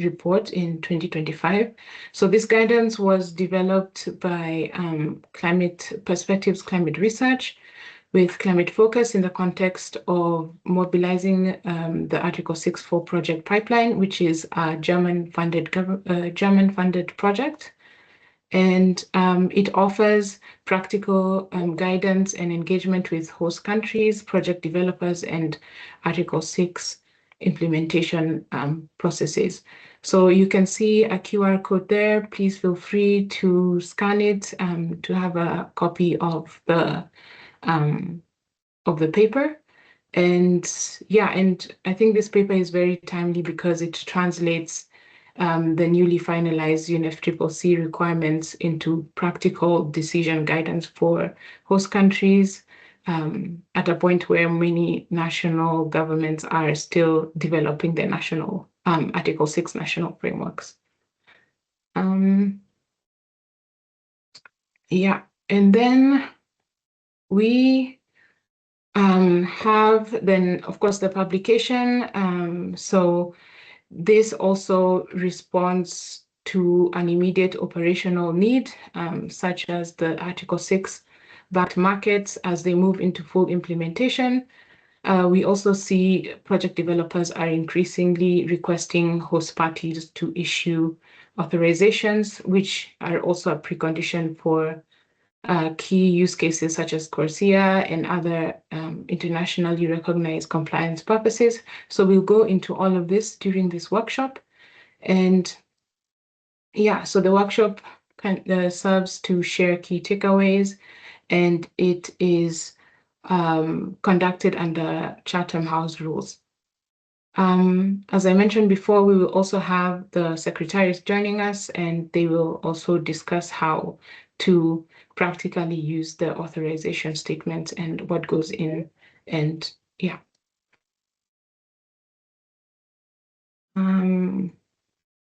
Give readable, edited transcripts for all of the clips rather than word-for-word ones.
report in 2025. So this guidance was developed by Climate Perspectives Climate Research with climate focus in the context of mobilizing the Article 6.4 project pipeline, which is a German-funded project. And it offers practical guidance and engagement with host countries, project developers, and Article 6 implementation processes. So you can see a QR code there. Please feel free to scan it to have a copy of the paper. And yeah, and I think this paper is very timely because it translates the newly finalized UNFCCC requirements into practical decision guidance for host countries at a point where many national governments are still developing their national Article 6 national frameworks. Yeah, and then we have then, of course, the publication. So this also responds to an immediate operational need, such as the Article 6 backed markets as they move into full implementation. We also see project developers are increasingly requesting host parties to issue authorizations, which are also a precondition for key use cases such as CORSIA and other internationally recognized compliance purposes. So we'll go into all of this during this workshop. And yeah, so the workshop serves to share key takeaways, and it is conducted under Chatham House rules. As I mentioned before, we will also have the secretaries joining us, and they will also discuss how to practically use the authorization statement and what goes in, and yeah.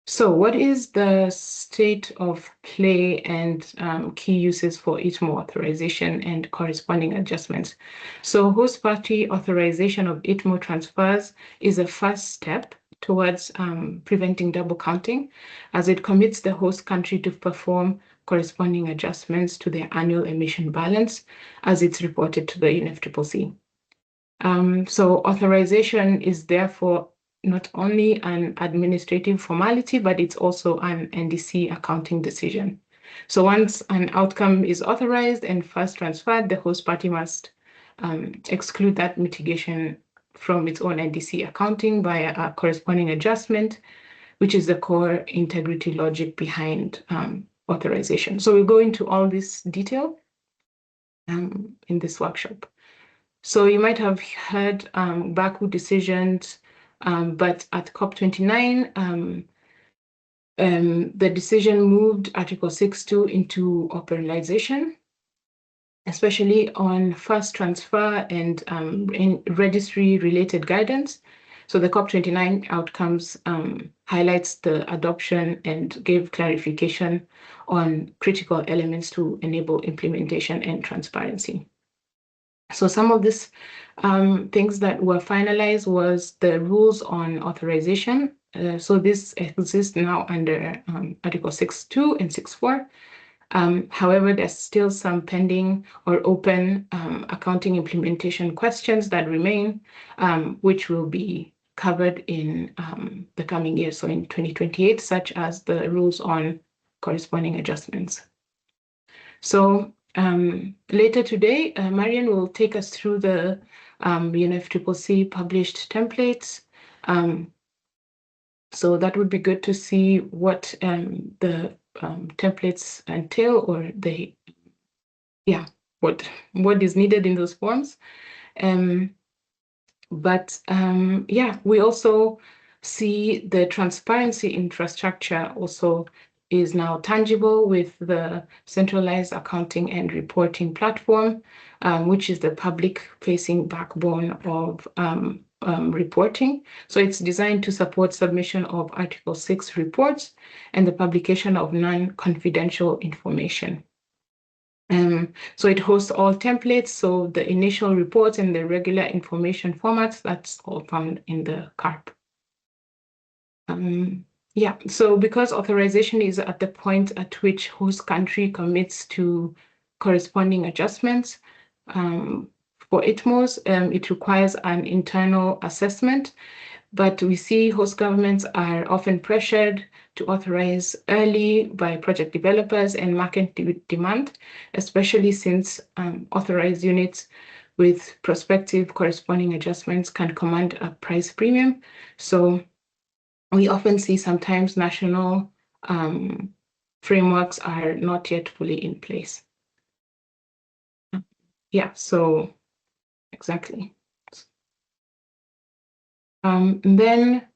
So what is the state of play and key uses for ITMO authorization and corresponding adjustments? So host party authorization of ITMO transfers is a first step towards preventing double counting, as it commits the host country to perform corresponding adjustments to their annual emission balance as it's reported to the UNFCCC. So authorization is therefore not only an administrative formality, but it's also an NDC accounting decision. So once an outcome is authorized and first transferred, the host party must exclude that mitigation from its own NDC accounting by a corresponding adjustment, which is the core integrity logic behind authorization. So we'll go into all this detail in this workshop. So you might have heard Baku decisions, but at COP29, the decision moved Article 6.2 into operationalization, especially on first transfer and registry-related guidance. So the COP29 outcomes highlights the adoption and gave clarification on critical elements to enable implementation and transparency. So some of these things that were finalized was the rules on authorization. So this exists now under Article 6.2 and 6.4. However, there's still some pending or open accounting implementation questions that remain, which will be covered in the coming year, so in 2028, such as the rules on corresponding adjustments. So later today, Marian will take us through the UNFCCC published templates. So that would be good to see what the templates entail, or what is needed in those forms. We also see the transparency infrastructure also is now tangible with the centralized accounting and reporting platform, which is the public-facing backbone of reporting. So it's designed to support submission of Article 6 reports and the publication of non-confidential information. So it hosts all templates, so the initial reports and the regular information formats, that's all found in the CARP. Yeah, so because authorization is at the point at which host country commits to corresponding adjustments, for ITMOs, it requires an internal assessment, but we see host governments are often pressured to authorize early by project developers and market demand, especially since authorized units with prospective corresponding adjustments can command a price premium. So we often see sometimes national frameworks are not yet fully in place. Yeah, so exactly. And then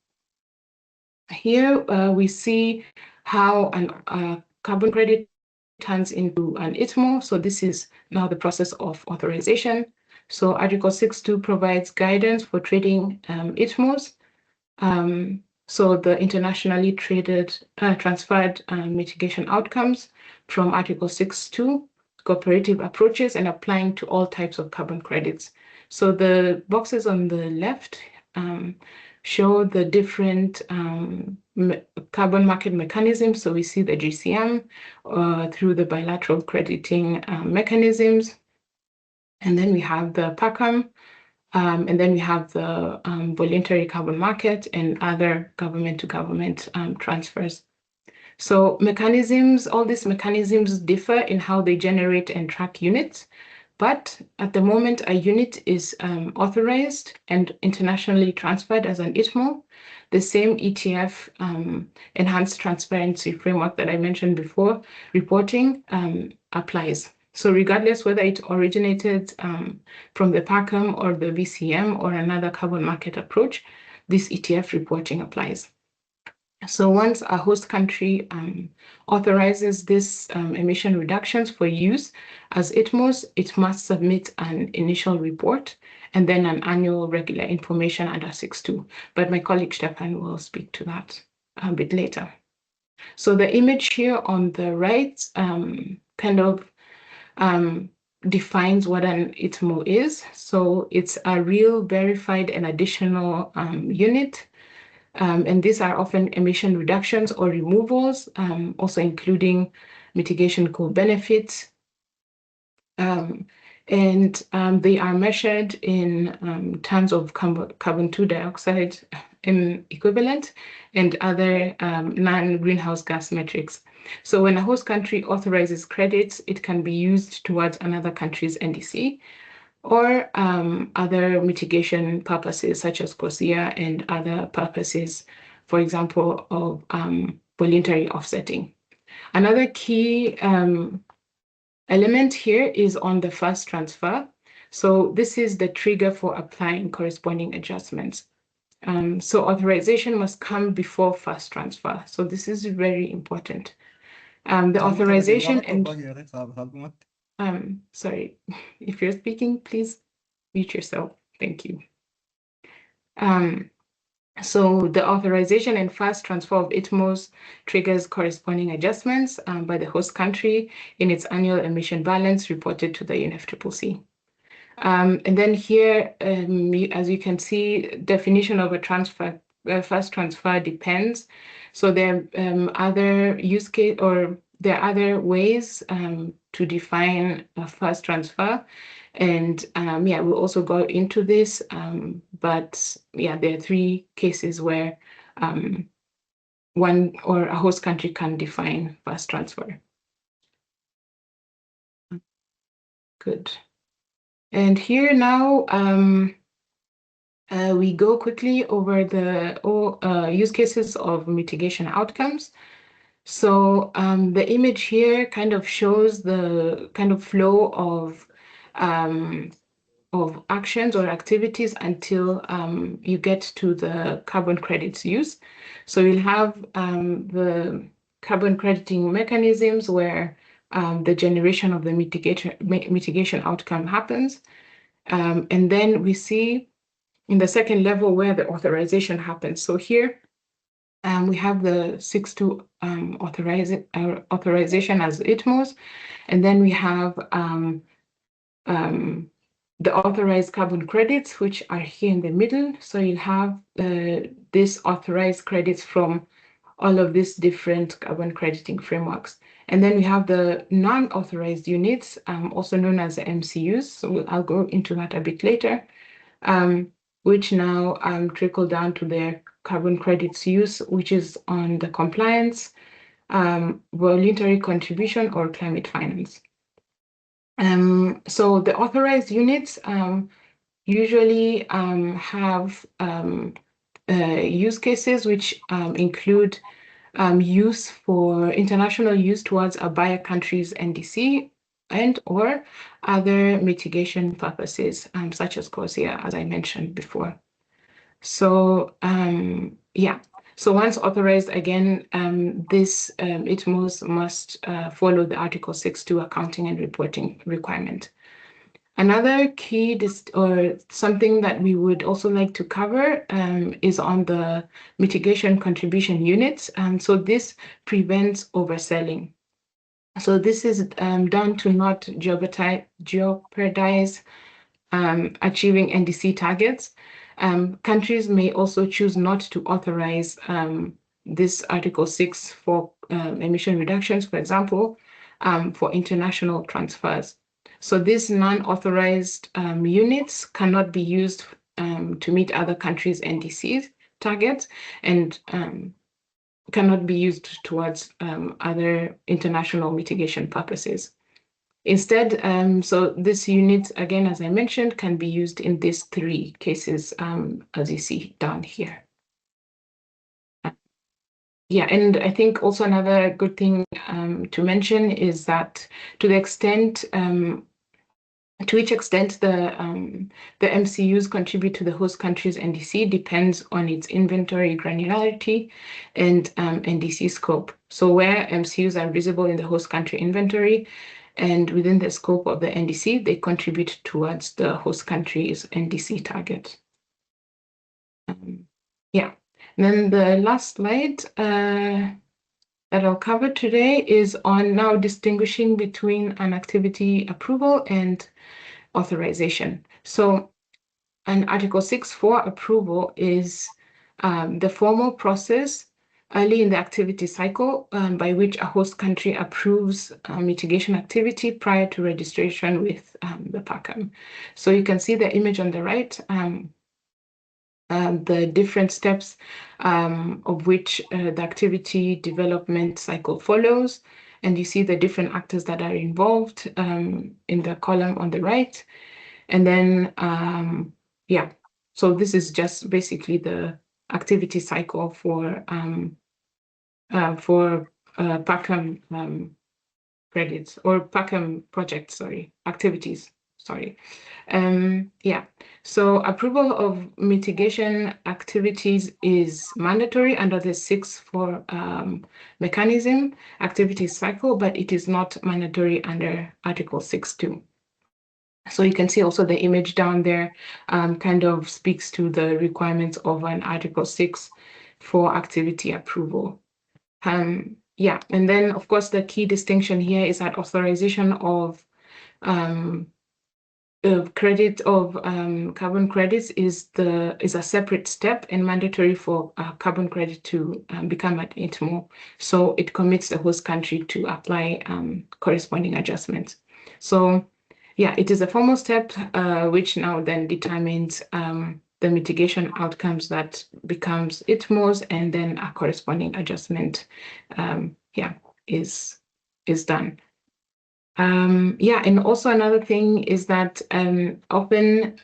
here we see how a carbon credit turns into an ITMO. So this is now the process of authorization. So Article 6.2 provides guidance for trading ITMOs. So the internationally transferred mitigation outcomes from Article 6.2, cooperative approaches and applying to all types of carbon credits. So the boxes on the left show the different carbon market mechanisms. So we see the GCM through the bilateral crediting mechanisms. And then we have the PACAM, and then we have the voluntary carbon market and other government-to-government transfers. So mechanisms, all these mechanisms differ in how they generate and track units. But at the moment, a unit is authorized and internationally transferred as an ITMO. The same ETF enhanced transparency framework that I mentioned before, reporting applies. So regardless whether it originated from the PACAM or the VCM or another carbon market approach, this ETF reporting applies. So once a host country authorizes this emission reductions for use as ITMOs, it must submit an initial report and then an annual regular information under 6.2. But my colleague Stefan will speak to that a bit later. So the image here on the right kind of defines what an ITMO is. So it's a real verified and additional unit. And these are often emission reductions or removals, also including mitigation co-benefits. And they are measured in tons of carbon 2 dioxide equivalent and other non-greenhouse gas metrics. So when a host country authorizes credits, it can be used towards another country's NDC or other mitigation purposes such as COSIA and other purposes, for example, of voluntary offsetting. Another key element here is on the first transfer. So this is the trigger for applying corresponding adjustments. So authorization must come before first transfer. So this is very important. The authorization and sorry, if you're speaking, please mute yourself. Thank you. So the authorization and fast transfer of ITMOs triggers corresponding adjustments by the host country in its annual emission balance reported to the UNFCCC. And then here, as you can see, definition of a transfer, fast transfer depends. So there are other use case or there are other ways to define a fast transfer. And yeah, we'll also go into this, but yeah, there are three cases where one or a host country can define fast transfer. Good. And here now, we go quickly over the use cases of mitigation outcomes. So the image here kind of shows the kind of flow of actions or activities until you get to the carbon credits use. So you'll have the carbon crediting mechanisms where the generation of the mitigation outcome happens. And then we see in the second level where the authorization happens. So here we have the 6.2 authorization as ITMOs, and then we have the authorized carbon credits, which are here in the middle. So you'll have these authorized credits from all of these different carbon crediting frameworks. And then we have the non-authorized units, also known as the MCUs. So I'll go into that a bit later, which now trickle down to their carbon credits use, which is on the compliance, voluntary contribution, or climate finance. So the authorized units usually have use cases which include use for international use towards a buyer country's NDC and or other mitigation purposes, such as CORSIA, as I mentioned before. So yeah, so once authorized, again, this ITMOs must follow the Article 6.2 accounting and reporting requirement. Another key or something that we would also like to cover is on the mitigation contribution units. So this prevents overselling. So this is done to not jeopardize achieving NDC targets. Countries may also choose not to authorize this Article 6 for emission reductions, for example, for international transfers. So these non-authorized units cannot be used to meet other countries' NDC targets and cannot be used towards other international mitigation purposes. Instead, so this unit, again, as I mentioned, can be used in these three cases, as you see down here. Yeah, and I think also another good thing to mention is that to the extent, to which extent the MCUs contribute to the host country's NDC depends on its inventory granularity and NDC scope. So where MCUs are visible in the host country inventory, and within the scope of the NDC, they contribute towards the host country's NDC target. Yeah, and then the last slide that I'll cover today is on now distinguishing between an activity approval and authorization. So an Article 6.4 approval is the formal process early in the activity cycle by which a host country approves mitigation activity prior to registration with the PACAM. So you can see the image on the right, the different steps of which the activity development cycle follows. And you see the different actors that are involved in the column on the right. And then, yeah, so this is just basically the activity cycle for PACAM credits or PACAM projects, activities, yeah, so approval of mitigation activities is mandatory under the 6.4 mechanism activity cycle, but it is not mandatory under Article 6.2. So you can see also the image down there kind of speaks to the requirements of an Article 6 for activity approval. Yeah, and then of course the key distinction here is that authorization of credit of carbon credits is a separate step and mandatory for carbon credit to become an ITMO. So it commits the host country to apply corresponding adjustments. So yeah, it is a formal step which now then determines the mitigation outcomes that becomes ITMOs, and then a corresponding adjustment yeah, is done. Yeah, and also another thing is that often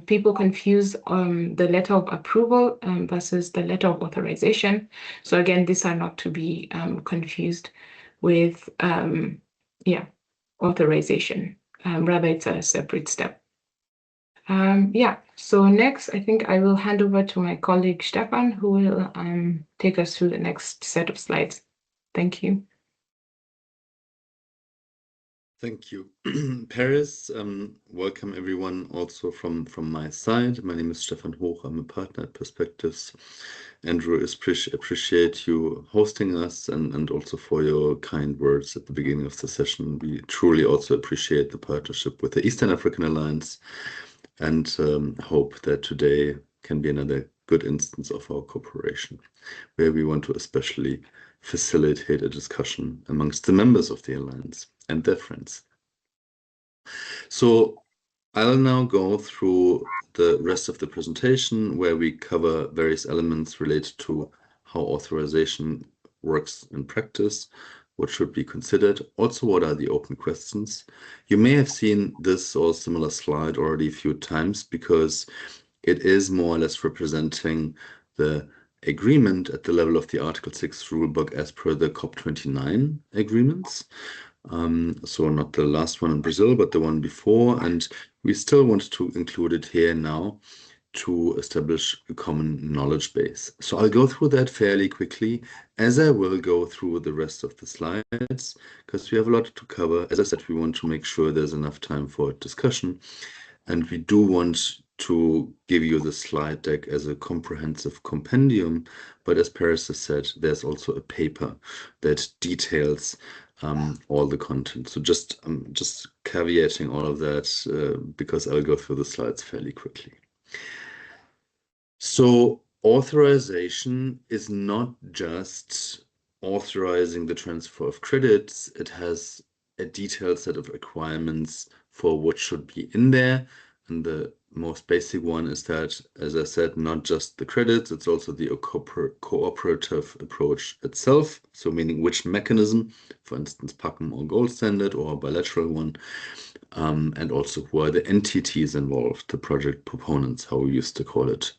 people confuse the letter of approval versus the letter of authorization. So again, these are not to be confused with yeah, authorization. Rather, it's a separate step. Yeah, so next, I think I will hand over to my colleague Stefan, who will take us through the next set of slides. Thank you. Thank you, Paris. Welcome everyone also from my side. My name is Stefan Hoch. I'm a partner at Perspectives. Andrew, appreciate you hosting us and also for your kind words at the beginning of the session. We truly also appreciate the partnership with the Eastern African Alliance and hope that today can be another good instance of our cooperation, where we want to especially facilitate a discussion amongst the members of the Alliance and their friends. So I'll now go through the rest of the presentation where we cover various elements related to how authorization works in practice, what should be considered, also what are the open questions. You may have seen this or similar slide already a few times because it is more or less representing the agreement at the level of the Article 6 rulebook as per the COP29 agreements. So not the last one in Brazil, but the one before. And we still want to include it here now to establish a common knowledge base. So I'll go through that fairly quickly, as I will go through the rest of the slides, because we have a lot to cover. As I said, we want to make sure there's enough time for discussion. And we do want to give you the slide deck as a comprehensive compendium. But as Paris has said, there's also a paper that details all the content. So just caveating all of that because I'll go through the slides fairly quickly. So authorization is not just authorizing the transfer of credits. It has a detailed set of requirements for what should be in there. And the most basic one is that, as I said, not just the credits, it's also the cooperative approach itself. So meaning which mechanism, for instance, PACM or gold standard or a bilateral one, and also who are the entities involved, the project proponents, how we used to call it.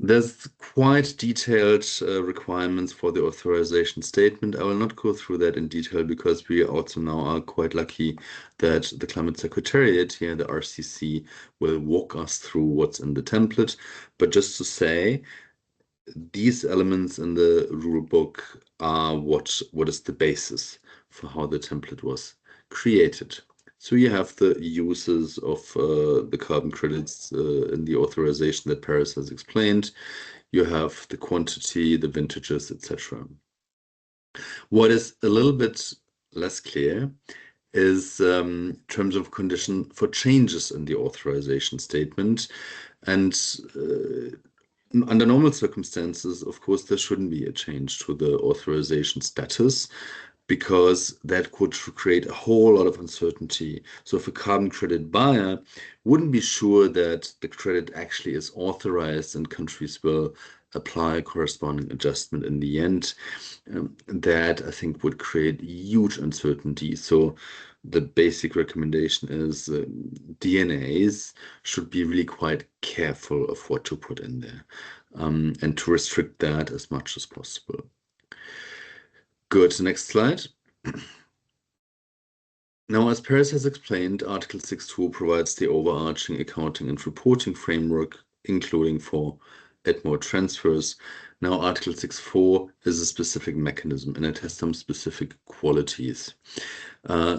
There's quite detailed requirements for the authorization statement. I will not go through that in detail because we also now are quite lucky that the Climate Secretariat here, the RCC, will walk us through what's in the template. But just to say, these elements in the rule book are what is the basis for how the template was created. So you have the uses of the carbon credits in the authorization that Paris has explained. You have the quantity, the vintages, etc. What is a little bit less clear is terms of condition for changes in the authorization statement. And under normal circumstances, of course, there shouldn't be a change to the authorization status because that could create a whole lot of uncertainty. So if a carbon credit buyer wouldn't be sure that the credit actually is authorized and countries will apply a corresponding adjustment in the end, that I think would create huge uncertainty. So the basic recommendation is DNAs should be really quite careful of what to put in there and to restrict that as much as possible. Good, next slide. Now, as Paris has explained, Article 6.2 provides the overarching accounting and reporting framework, including for ITMO transfers. Now, Article 6.4 is a specific mechanism and it has some specific qualities.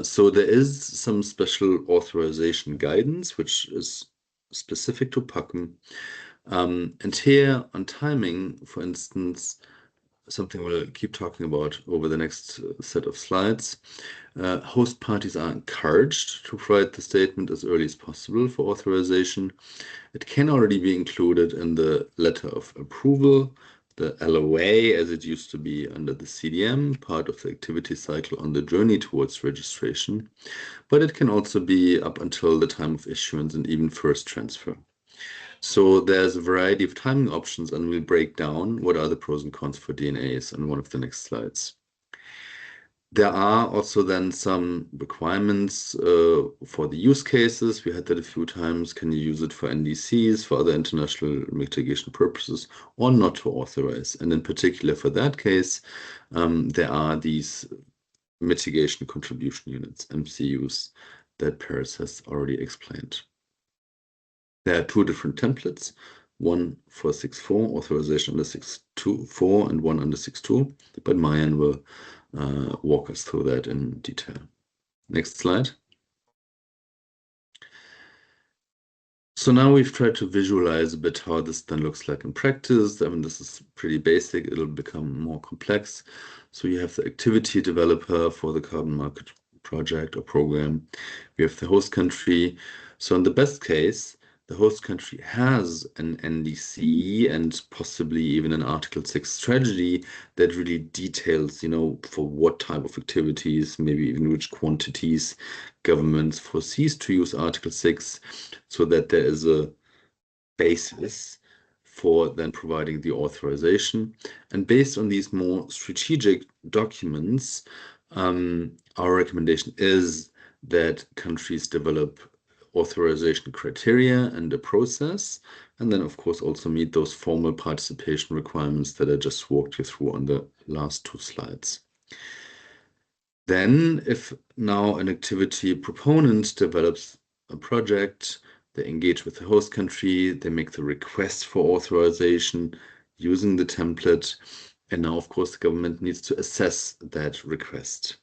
So there is some special authorization guidance, which is specific to PACM. And here on timing, for instance, something we'll keep talking about over the next set of slides. Host parties are encouraged to provide the statement as early as possible for authorization. It can already be included in the letter of approval, the LOA, as it used to be under the CDM, part of the activity cycle on the journey towards registration. But it can also be up until the time of issuance and even first transfer. So there's a variety of timing options, and we'll break down what are the pros and cons for DNAs on one of the next slides. There are also then some requirements for the use cases. We had that a few times. Can you use it for NDCs, for other international mitigation purposes, or not to authorize? And in particular for that case, there are these mitigation contribution units, MCUs, that Paris has already explained. There are two different templates, one for 6.4, authorization under 6.4, and one under 6.2, but Mayan will walk us through that in detail. Next slide. So now we've tried to visualize a bit how this then looks like in practice. I mean, this is pretty basic. It'll become more complex. So you have the activity developer for the carbon market project or program. We have the host country. So in the best case, the host country has an NDC and possibly even an Article 6 strategy that really details, for what type of activities, maybe even which quantities governments foresees to use Article 6, so that there is a basis for then providing the authorization. And based on these more strategic documents, our recommendation is that countries develop authorization criteria and a process, and then of course also meet those formal participation requirements that I just walked you through on the last 2 slides. Then, if now an activity proponent develops a project, they engage with the host country, they make the request for authorization using the template, and now, of course, the government needs to assess that request.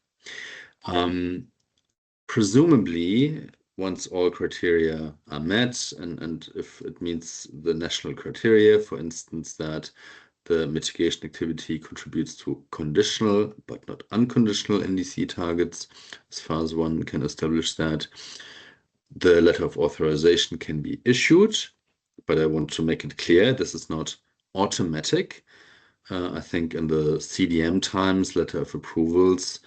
Presumably, once all criteria are met, and if it meets the national criteria, for instance, that the mitigation activity contributes to conditional but not unconditional NDC targets, as far as one can establish that, the letter of authorization can be issued, but I want to make it clear this is not automatic. I think in the CDM times, letter of approvals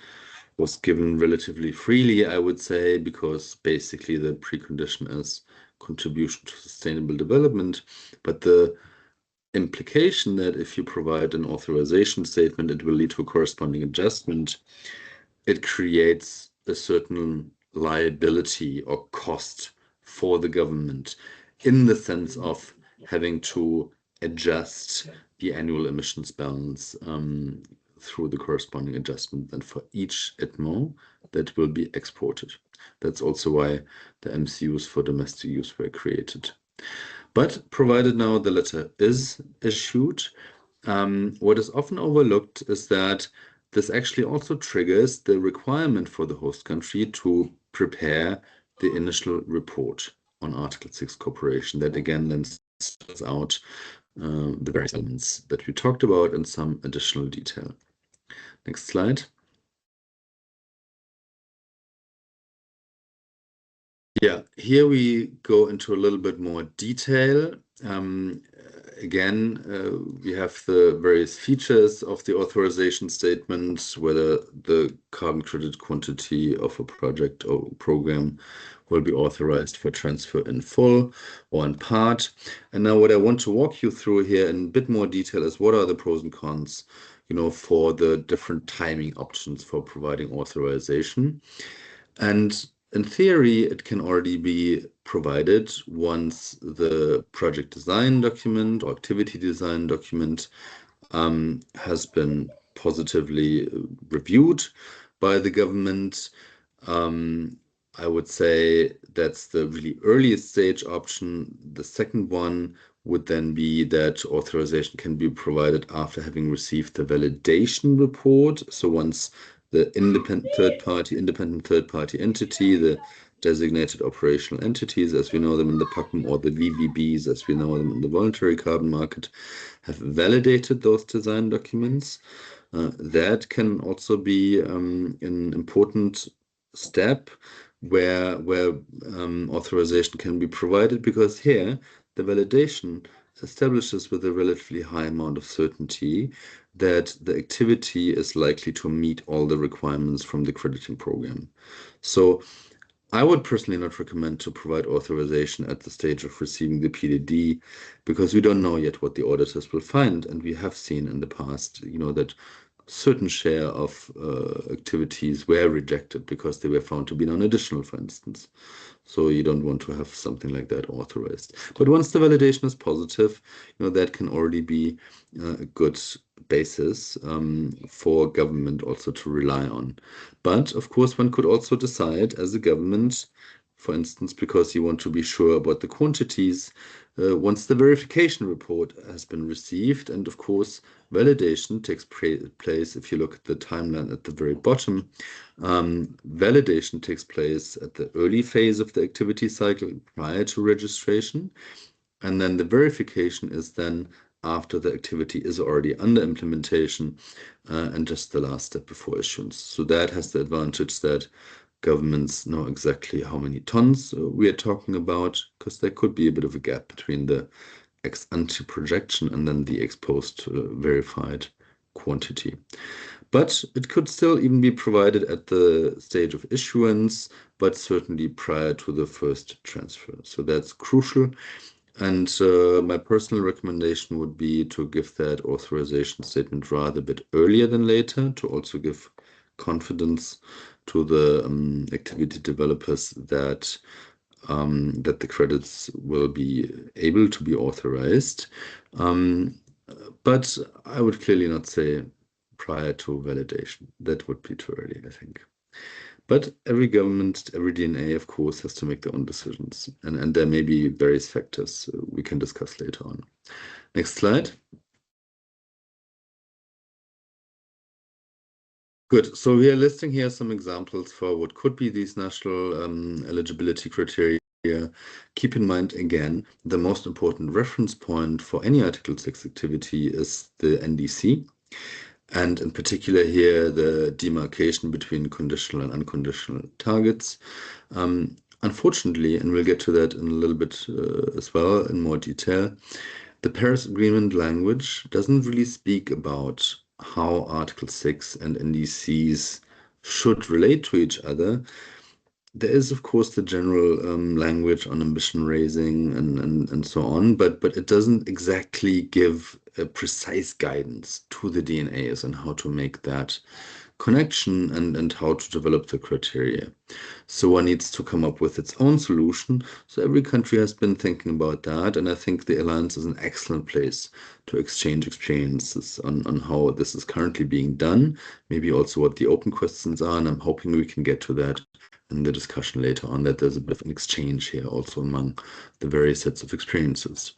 was given relatively freely, I would say, because basically the precondition is contribution to sustainable development. But the implication that if you provide an authorization statement, it will lead to a corresponding adjustment, it creates a certain liability or cost for the government in the sense of having to adjust the annual emissions balance through the corresponding adjustment then for each ITMO that will be exported. That's also why the MCUs for domestic use were created. But provided now the letter is issued, what is often overlooked is that this actually also triggers the requirement for the host country to prepare the initial report on Article 6 cooperation that again then spells out the various elements that we talked about in some additional detail. Next slide. Yeah, here we go into a little bit more detail. Again, we have the various features of the authorization statement, whether the carbon credit quantity of a project or program will be authorized for transfer in full or in part. And now what I want to walk you through here in a bit more detail is what are the pros and cons, for the different timing options for providing authorization. And in theory, it can already be provided once the project design document or activity design document has been positively reviewed by the government. I would say that's the really earliest stage option. The second one would then be that authorization can be provided after having received the validation report. So once the independent third party entity, the designated operational entities, as we know them in the PACM, or the VVBs, as we know them in the voluntary carbon market, have validated those design documents. That can also be an important step where authorization can be provided, because here the validation establishes with a relatively high amount of certainty that the activity is likely to meet all the requirements from the crediting program. So I would personally not recommend to provide authorization at the stage of receiving the PDD, because we don't know yet what the auditors will find. And we have seen in the past, that certain share of activities were rejected because they were found to be non-additional, for instance. So you don't want to have something like that authorized. But once the validation is positive, that can already be a good basis for government also to rely on. But of course, one could also decide as a government, for instance, because you want to be sure about the quantities, once the verification report has been received, and of course, validation takes place, if you look at the timeline at the very bottom, validation takes place at the early phase of the activity cycle prior to registration. And then the verification is then after the activity is already under implementation and just the last step before issuance. So that has the advantage that governments know exactly how many tons we are talking about, because there could be a bit of a gap between the ex ante projection and then the ex post verified quantity. But it could still even be provided at the stage of issuance, but certainly prior to the first transfer. So that's crucial. And my personal recommendation would be to give that authorization statement rather a bit earlier than later, to also give confidence to the activity developers that the credits will be able to be authorized. But I would clearly not say prior to validation. That would be too early, I think. But every government, every DNA, of course, has to make their own decisions. And there may be various factors we can discuss later on. Next slide. Good. So we are listing here some examples for what could be these national eligibility criteria. Keep in mind, again, the most important reference point for any Article 6 activity is the NDC. And in particular here, the demarcation between conditional and unconditional targets. Unfortunately, and we'll get to that in a little bit as well in more detail, the Paris Agreement language doesn't really speak about how Article 6 and NDCs should relate to each other. There is, of course, the general language on ambition raising and so on, but it doesn't exactly give a precise guidance to the DNAs on how to make that connection and how to develop the criteria. So one needs to come up with its own solution. So every country has been thinking about that, and I think the Alliance is an excellent place to exchange experiences on how this is currently being done, maybe also what the open questions are, and I'm hoping we can get to that in the discussion later on, that there's a bit of an exchange here also among the various sets of experiences.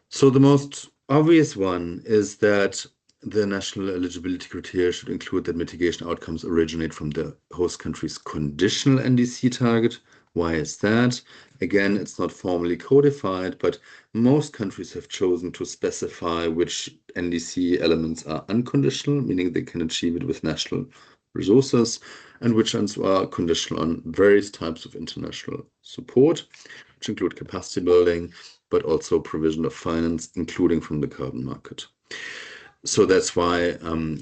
So the most obvious one is that the national eligibility criteria should include that mitigation outcomes originate from the host country's conditional NDC target. Why is that? Again, it's not formally codified, but most countries have chosen to specify which NDC elements are unconditional, meaning they can achieve it with national resources, and which ones are conditional on various types of international support, which include capacity building, but also provision of finance, including from the carbon market. So that's why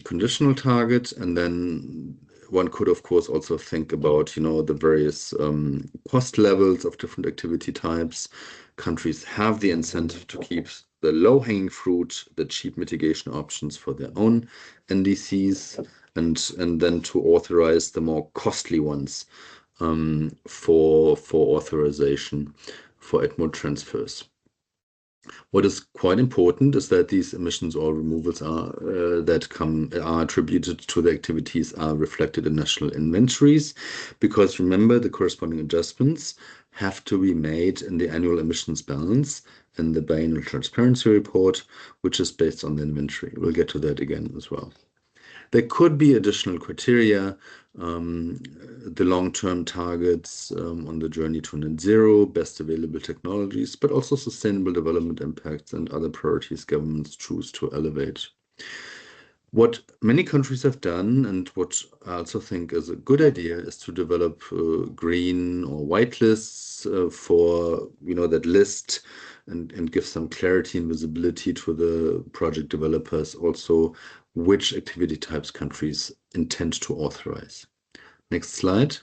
conditional target, and then one could, of course, also think about, the various cost levels of different activity types. Countries have the incentive to keep the low-hanging fruit, the cheap mitigation options for their own NDCs, and then to authorize the more costly ones for authorization for ITMO transfers. What is quite important is that these emissions or removals are attributed to the activities are reflected in national inventories, because remember, the corresponding adjustments have to be made in the annual emissions balance in the biannual transparency report, which is based on the inventory. We'll get to that again as well. There could be additional criteria, the long-term targets on the journey to net zero, best available technologies, but also sustainable development impacts and other priorities governments choose to elevate. What many countries have done, and what I also think is a good idea, is to develop green or white lists for that list, and give some clarity and visibility to the project developers also which activity types countries intend to authorize. Next slide.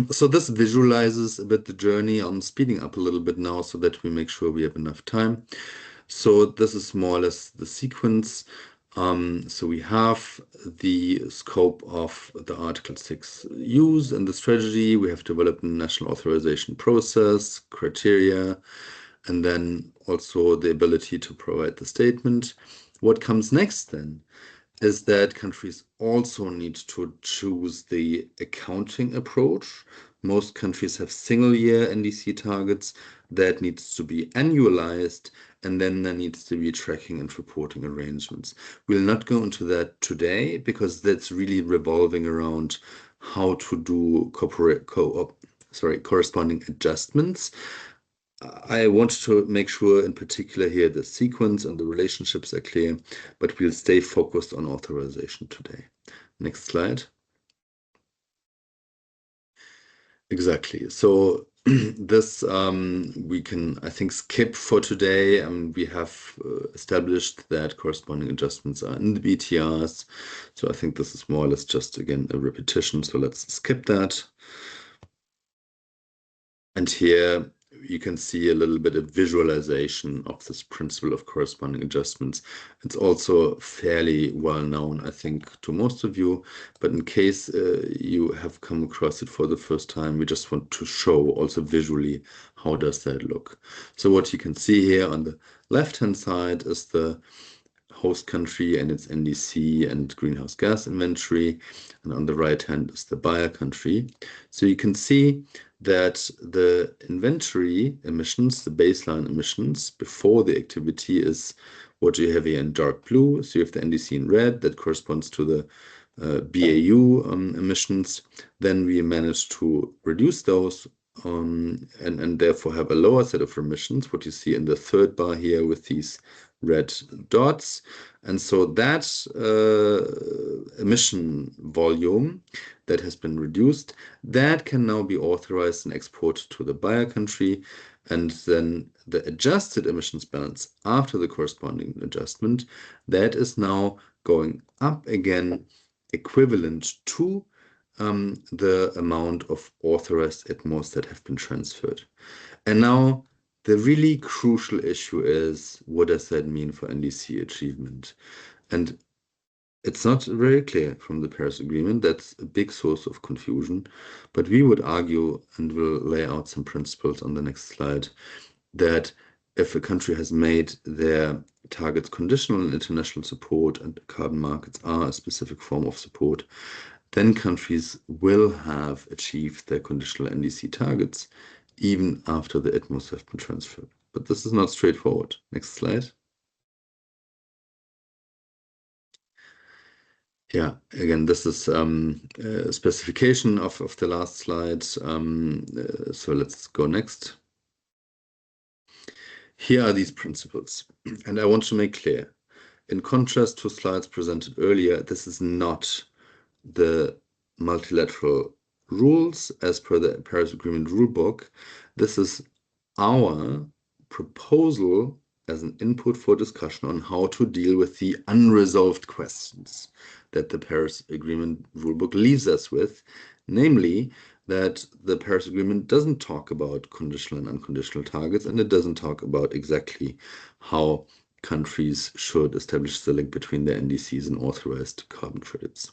So this visualizes a bit the journey. I'm speeding up a little bit now so that we make sure we have enough time. So this is more or less the sequence. So we have the scope of the Article 6 use and the strategy. We have developed a national authorization process, criteria, and then also the ability to provide the statement. What comes next then is that countries also need to choose the accounting approach. Most countries have single-year NDC targets that needs to be annualized, and then there needs to be tracking and reporting arrangements. We'll not go into that today because that's really revolving around how to do corresponding adjustments. I want to make sure in particular here the sequence and the relationships are clear, but we'll stay focused on authorization today. Next slide. Exactly. So this we can, I think, skip for today. We have established that corresponding adjustments are in the BTRs. So I think this is more or less just, again, a repetition. So let's skip that. And here you can see a little bit of visualization of this principle of corresponding adjustments. It's also fairly well known, I think, to most of you, but in case you have come across it for the first time, we just want to show also visually how does that look. So what you can see here on the left-hand side is the host country and its NDC and greenhouse gas inventory, and on the right hand is the buyer country. So you can see that the inventory emissions, the baseline emissions before the activity, is what you have here in dark blue. So you have the NDC in red, that corresponds to the BAU emissions. Then we managed to reduce those and therefore have a lower set of emissions, what you see in the third bar here with these red dots. And so that emission volume that has been reduced, that can now be authorized and exported to the buyer country. And then the adjusted emissions balance after the corresponding adjustment, that is now going up again, equivalent to the amount of authorized ITMOs that have been transferred. And now the really crucial issue is, what does that mean for NDC achievement? And it's not very clear from the Paris Agreement. That's a big source of confusion. But we would argue, and we'll lay out some principles on the next slide, that if a country has made their targets conditional on international support and carbon markets are a specific form of support, then countries will have achieved their conditional NDC targets even after the ITMOs have been transferred. But this is not straightforward. Next slide. Yeah, again, this is a specification of the last slide. So let's go next. Here are these principles. And I want to make clear, in contrast to slides presented earlier, this is not the multilateral rules as per the Paris Agreement rulebook. This is our proposal as an input for discussion on how to deal with the unresolved questions that the Paris Agreement rulebook leaves us with, namely that the Paris Agreement doesn't talk about conditional and unconditional targets, and it doesn't talk about exactly how countries should establish the link between their NDCs and authorized carbon credits.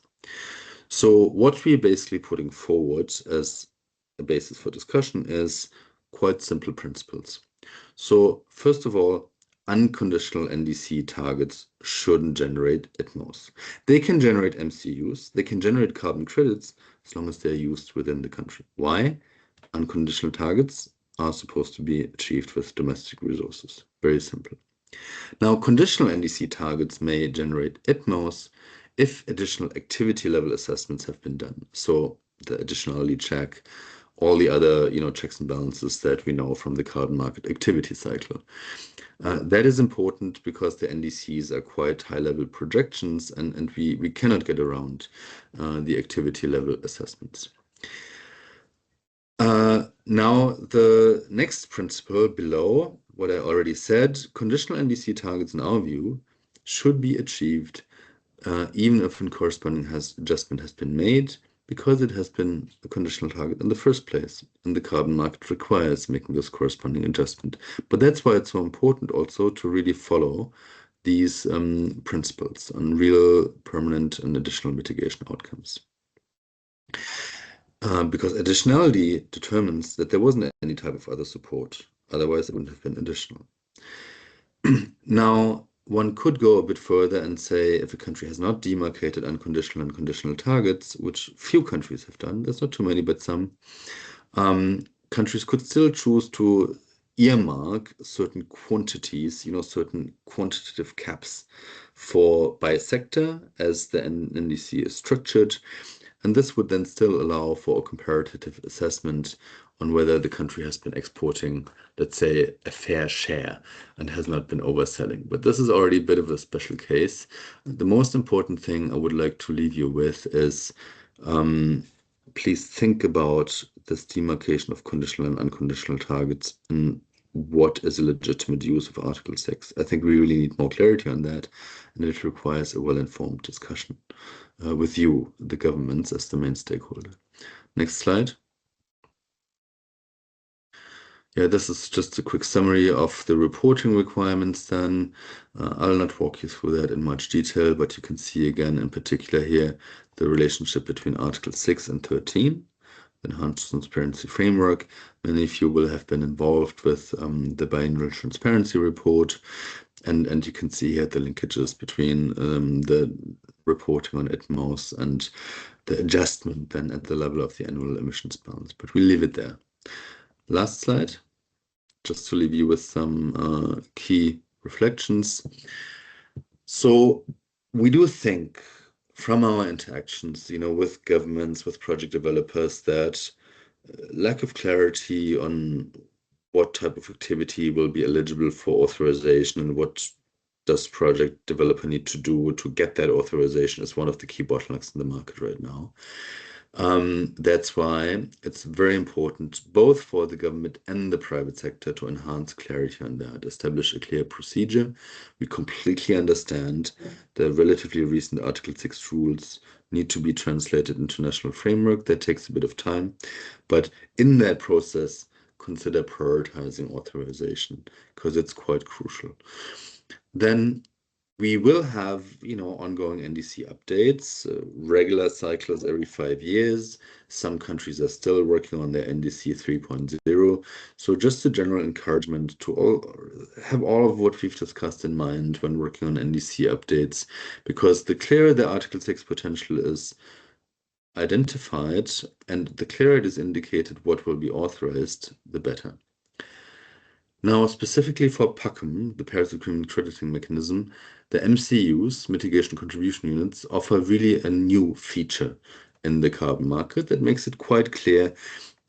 So what we're basically putting forward as a basis for discussion is quite simple principles. So first of all, unconditional NDC targets shouldn't generate ITMOs. They can generate MCUs, they can generate carbon credits as long as they're used within the country. Why? Unconditional targets are supposed to be achieved with domestic resources. Very simple. Now, conditional NDC targets may generate ITMOs if additional activity level assessments have been done. So the additionality check, all the other checks and balances that we know from the carbon market activity cycle. That is important because the NDCs are quite high-level projections, and we cannot get around the activity level assessments. Now, the next principle below, what I already said, conditional NDC targets in our view should be achieved even if a corresponding adjustment has been made, because it has been a conditional target in the first place, and the carbon market requires making this corresponding adjustment. But that's why it's so important also to really follow these principles on real, permanent, and additional mitigation outcomes. Because additionality determines that there wasn't any type of other support. Otherwise, it wouldn't have been additional. Now, one could go a bit further and say if a country has not demarcated unconditional and conditional targets, which few countries have done, there's not too many, but some, countries could still choose to earmark certain quantities, certain quantitative caps by sector as the NDC is structured. And this would then still allow for a comparative assessment on whether the country has been exporting, let's say, a fair share and has not been overselling. But this is already a bit of a special case. The most important thing I would like to leave you with is please think about this demarcation of conditional and unconditional targets and what is a legitimate use of Article 6. I think we really need more clarity on that, and it requires a well-informed discussion with you, the governments, as the main stakeholder. Next slide. Yeah, this is just a quick summary of the reporting requirements then. I'll not walk you through that in much detail, but you can see again in particular here the relationship between Article 6 and 13, the Enhanced Transparency Framework. Many of you will have been involved with the biannual transparency report, and you can see here the linkages between the reporting on ITMOs and the adjustment then at the level of the annual emissions bounds. But we'll leave it there. Last slide, just to leave you with some key reflections. So we do think from our interactions, with governments, with project developers, that lack of clarity on what type of activity will be eligible for authorization and what does project developer need to do to get that authorization is one of the key bottlenecks in the market right now. That's why it's very important, both for the government and the private sector, to enhance clarity on that, establish a clear procedure. We completely understand the relatively recent Article 6 rules need to be translated into national framework. That takes a bit of time, but in that process, consider prioritizing authorization because it's quite crucial. Then we will have, ongoing NDC updates, regular cycles every 5 years. Some countries are still working on their NDC 3.0. So just a general encouragement to have all of what we've discussed in mind when working on NDC updates, because the clearer the Article 6 potential is identified and the clearer it is indicated what will be authorized, the better. Now, specifically for PACM, the Paris Agreement Crediting Mechanism, the MCUs, mitigation contribution units, offer really a new feature in the carbon market that makes it quite clear,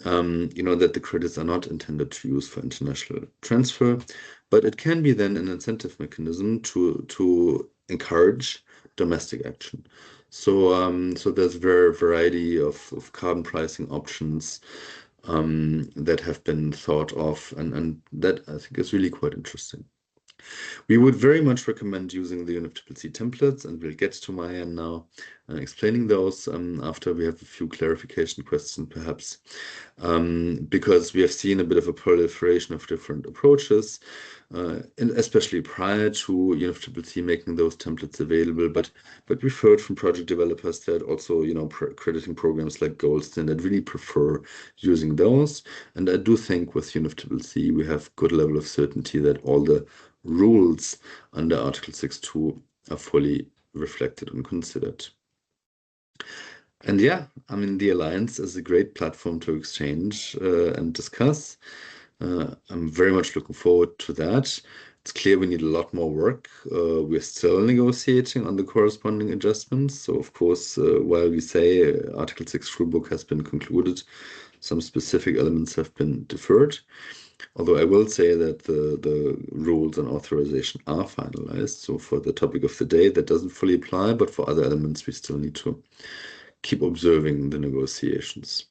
that the credits are not intended to use for international transfer, but it can be then an incentive mechanism to encourage domestic action. So there's a variety of carbon pricing options that have been thought of, and that I think is really quite interesting. We would very much recommend using the UNFCCC templates, and we'll get to my end now explaining those after we have a few clarification questions perhaps, because we have seen a bit of a proliferation of different approaches, and especially prior to UNFCCC making those templates available, but we've heard from project developers that also, crediting programs like Gold Standard really prefer using those. And I do think with UNFCCC we have good level of certainty that all the rules under Article 6.2 are fully reflected and considered. And yeah, the Alliance is a great platform to exchange and discuss. I'm very much looking forward to that. It's clear we need a lot more work. We're still negotiating on the corresponding adjustments. So of course, while we say Article 6 rulebook has been concluded, some specific elements have been deferred. Although I will say that the rules on authorization are finalized. So for the topic of the day, that doesn't fully apply, but for other elements, we still need to keep observing the negotiations.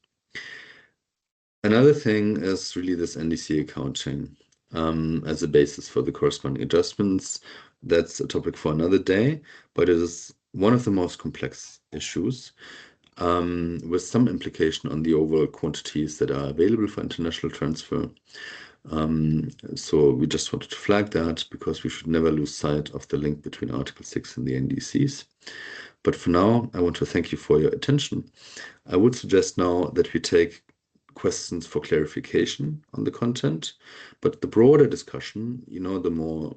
Another thing is really this NDC accounting as a basis for the corresponding adjustments. That's a topic for another day, but it is one of the most complex issues, with some implication on the overall quantities that are available for international transfer. So we just wanted to flag that because we should never lose sight of the link between Article 6 and the NDCs. But for now, I want to thank you for your attention. I would suggest now that we take questions for clarification on the content, but the broader discussion, the more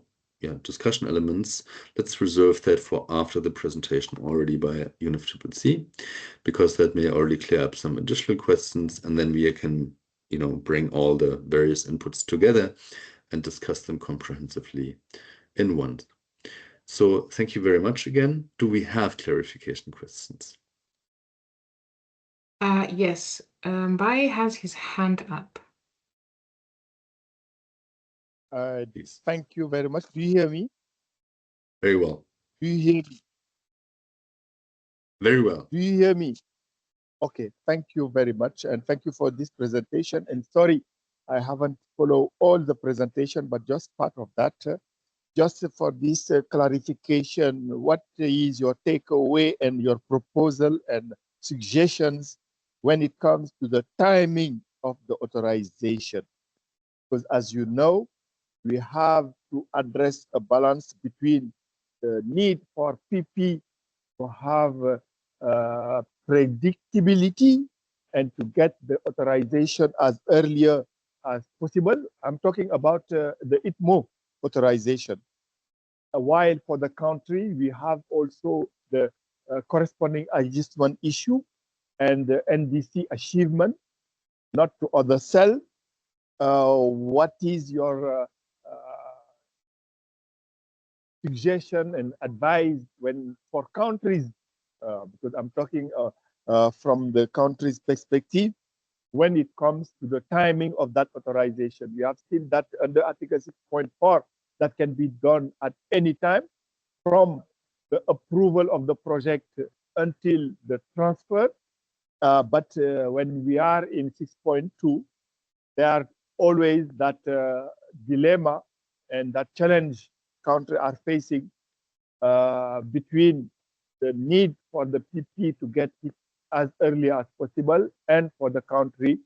discussion elements, let's reserve that for after the presentation already by UNFCCC, because that may already clear up some additional questions, and then we can bring all the various inputs together and discuss them comprehensively in one. So thank you very much again. Do we have clarification questions? Yes, Bai has his hand up. Please. Thank you very much. Do you hear me? Very well. Do you hear me? Very well. Do you hear me? Okay, thank you very much. And thank you for this presentation. And sorry, I haven't followed all the presentation, but just part of that. Just for this clarification, what is your takeaway and your proposal and suggestions when it comes to the timing of the authorization? Because as you know, we have to address a balance between the need for PP to have predictability and to get the authorization as earlier as possible. I'm talking about the ITMO authorization. While for the country, we have also the corresponding adjustment issue and the NDC achievement, not to oversell. What is your suggestion and advice when for countries, because I'm talking from the country's perspective, when it comes to the timing of that authorization? We have seen that under Article 6.4 that can be done at any time from the approval of the project until the transfer. But when we are in 6.2, there are always that dilemma and that challenge countries are facing between the need for the PP to get it as early as possible and for the country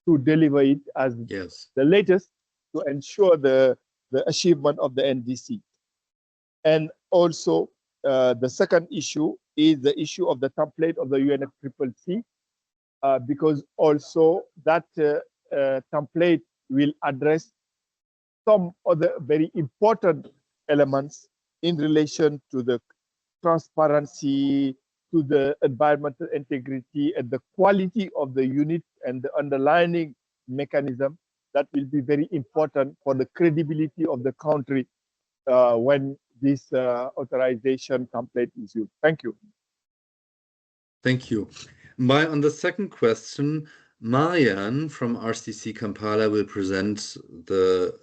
to deliver it as the latest to ensure the achievement of the NDC. And also, the second issue is the issue of the template of the UNFCCC, because also that template will address some other very important elements in relation to the transparency, to the environmental integrity, and the quality of the unit and the underlying mechanism that will be very important for the credibility of the country when this authorization template is used. Thank you. Thank you. On the second question, Marian from RCC Kampala will present the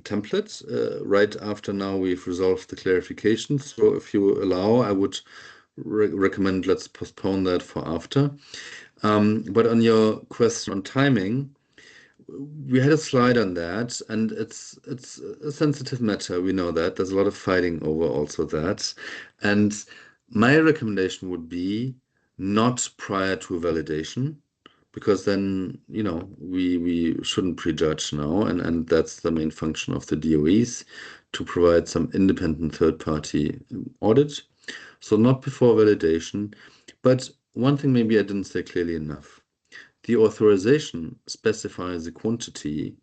template right after now we've resolved the clarification. So if you allow, I would recommend let's postpone that for after. But on your question on timing, we had a slide on that, and it's a sensitive matter. We know that there's a lot of fighting over also that, and my recommendation would be not prior to validation, because then we shouldn't prejudge now, and that's the main function of the DOEs, to provide some independent third-party audit. So not before validation, but one thing maybe I didn't say clearly enough. The authorization specifies the quantity,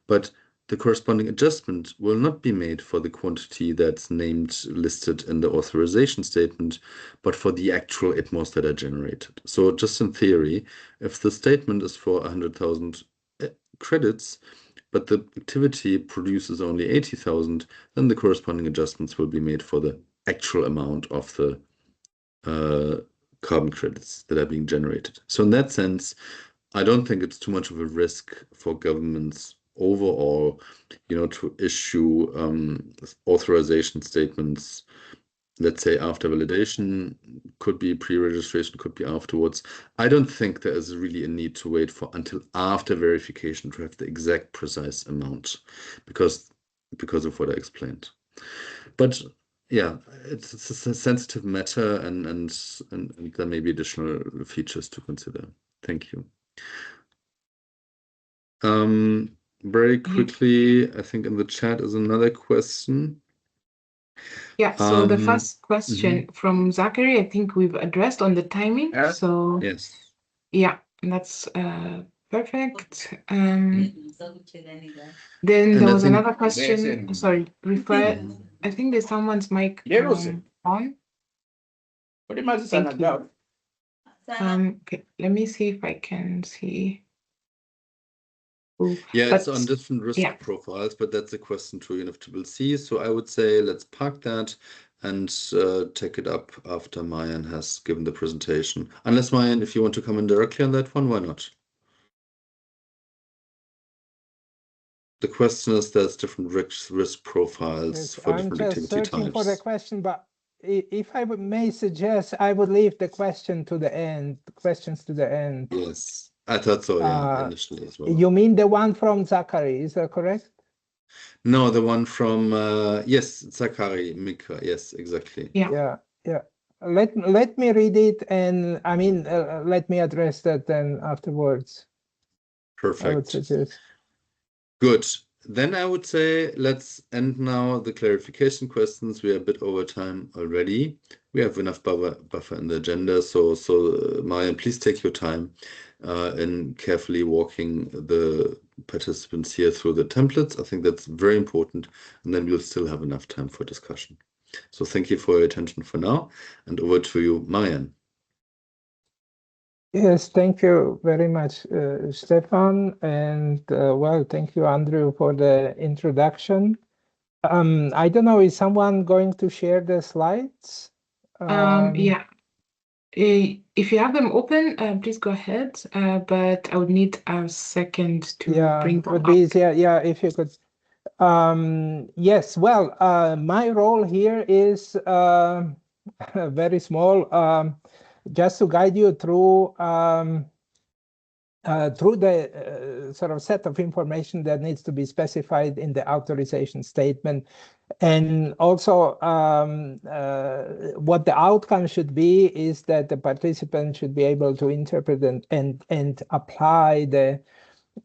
but the corresponding adjustment will not be made for the quantity that's listed in the authorization statement, but for the actual ITMOs that are generated. So just in theory, if the statement is for 100,000 credits, but the activity produces only 80,000, then the corresponding adjustments will be made for the actual amount of the carbon credits that are being generated. So in that sense, I don't think it's too much of a risk for governments overall, to issue authorization statements, let's say after validation, could be pre-registration, could be afterwards. I don't think there is really a need to wait until after verification to have the exact precise amount, because of what I explained. But yeah, it's a sensitive matter, and there may be additional features to consider. Thank you. Very quickly, I think in the chat is another question. Yeah, so the first question from Zachary, I think we've addressed on the timing. So yes, yeah, that's perfect. Then there was another question. Sorry, I think there's someone's mic on. Thank you. Okay, let me see if I can see. Yeah, it's on different risk profiles, but that's a question to UNFCCC. So I would say let's park that. and take it up after Mayan has given the presentation. Unless, Mayan, if you want to come in directly on that one, why not? The question is, there's different risk profiles Yes, for I'm different just activity searching for the types. question, but if I may suggest, I would leave the question to the end, questions to the end. Yes, I thought so, yeah, initially as well. You mean the one from Zachary, is that correct? No, the one from, yes, Zachary Mika, yes, exactly. Yeah. Let me read it, and I mean, let me address that then afterwards. Perfect. I would suggest. Good. Then I would say let's end now the clarification questions. We are a bit over time already. We have enough buffer in the agenda. So Marian, please take your time in carefully walking the participants here through the templates. I think that's very important. And then we'll still have enough time for discussion. So thank you for your attention for now. And over to you, Marian. Yes, thank you very much, Stefan. And well, thank you, Andrew, for the introduction. I don't know, is someone going to share the slides? Yeah. If you have them open, please go ahead. But I would need a second to bring them would up. be easier. Yeah, if you could. Yes, well, my role here is very small, just to guide you through the sort of set of information that needs to be specified in the authorization statement, and also what the outcome should be is that the participant should be able to interpret and apply the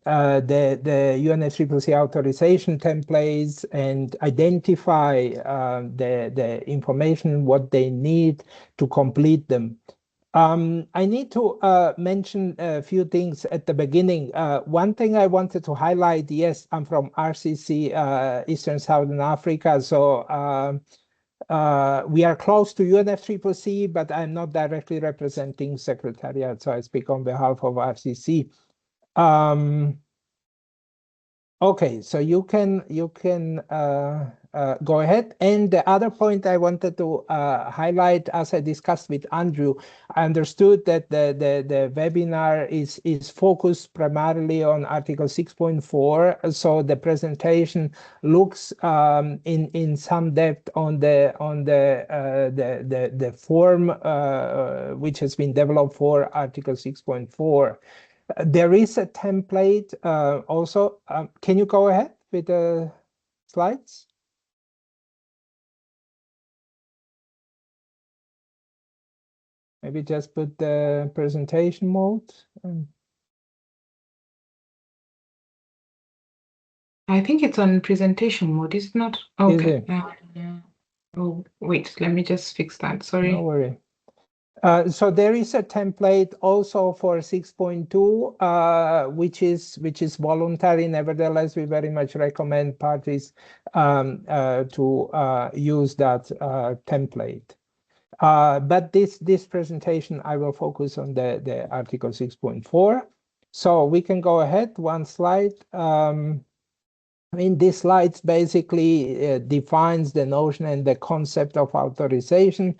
UNFCCC authorization templates and identify the information, what they need to complete them. I need to mention a few things at the beginning. One thing I wanted to highlight, yes, I'm from RCC, Eastern Southern Africa, so we are close to UNFCCC, but I'm not directly representing Secretariat, so I speak on behalf of RCC. Okay, so you can go ahead. And the other point I wanted to highlight, as I discussed with Andrew, I understood that the webinar is focused primarily on Article 6.4. So the presentation looks in some depth on the form which has been developed for Article 6.4. There is a template also. Can you go ahead with the slides? Maybe just put the presentation mode. I think it's on presentation mode, is it not? Okay. Oh, wait, let me just fix that. Sorry. No worry. So there is a template also for 6.2, which is voluntary. Nevertheless, we very much recommend parties to use that template. But this presentation, I will focus on the Article 6.4. So we can go ahead, one slide. I mean, this slide basically defines the notion and the concept of authorization.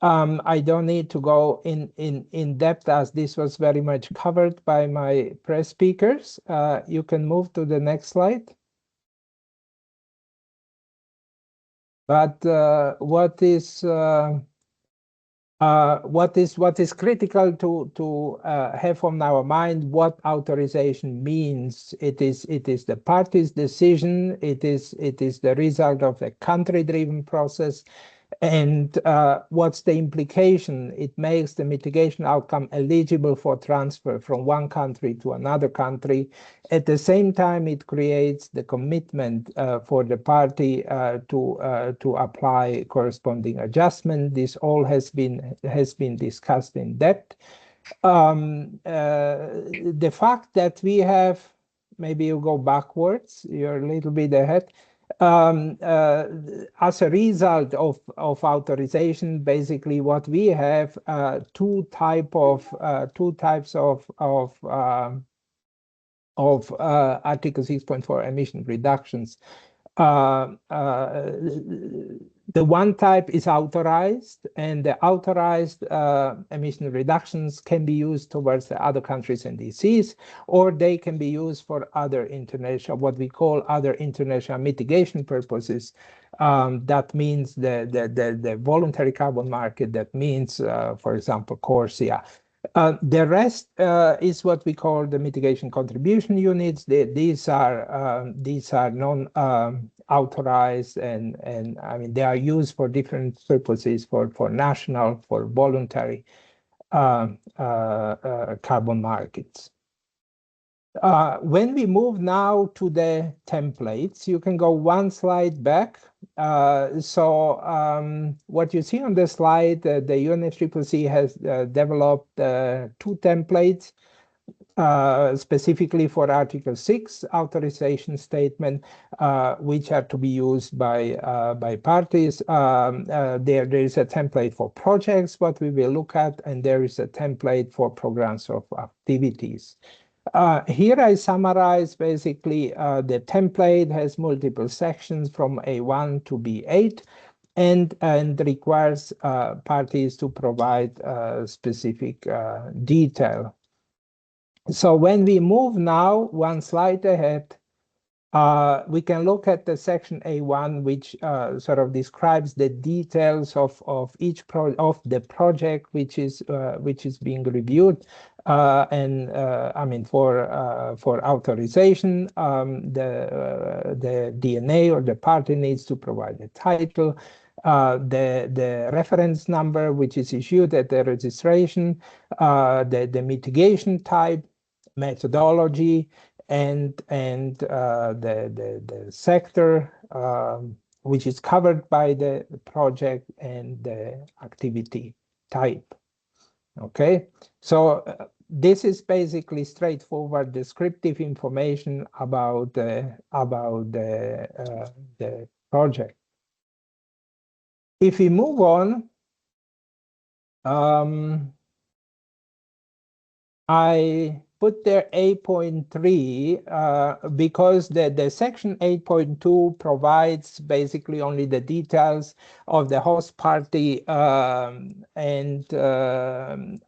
I don't need to go in depth, as this was very much covered by my press speakers. You can move to the next slide. But what is critical to have on our mind what authorization means? It is the party's decision. It is the result of a country-driven process. And what's the implication? It makes the mitigation outcome eligible for transfer from one country to another country. At the same time, it creates the commitment for the party to apply corresponding adjustment. This all has been discussed in depth. The fact that we have, maybe you go backwards, you're a little bit ahead. As a result of authorization, basically what we have two types of Article 6.4 emission reductions. The one type is authorized, and the authorized emission reductions can be used towards the other countries' NDCs, or they can be used for other international, what we call other international mitigation purposes. That means the voluntary carbon market, that means, for example, CORSIA. The rest is what we call the mitigation contribution units. These are non-authorized, and I mean they are used for different purposes, for national, for voluntary carbon markets. When we move now to the templates, you can go one slide back. What you see on the slide, the UNFCCC has developed two templates specifically for Article 6 authorization statement, which are to be used by parties. There is a template for projects, what we will look at, and there is a template for programs of activities. Here I summarize basically the template has multiple sections from A1 to B8 and requires parties to provide specific detail. So when we move now one slide ahead, we can look at the section A1, which sort of describes the details of each of the project which is being reviewed. I mean, for authorization, the DNA or the party needs to provide a title, the reference number which is issued at the registration, the mitigation type, methodology, and the sector which is covered by the project, and the activity type. Okay, so this is basically straightforward descriptive information about the project. If we move on, I put there 8.3 because the section 8.2 provides basically only the details of the host party and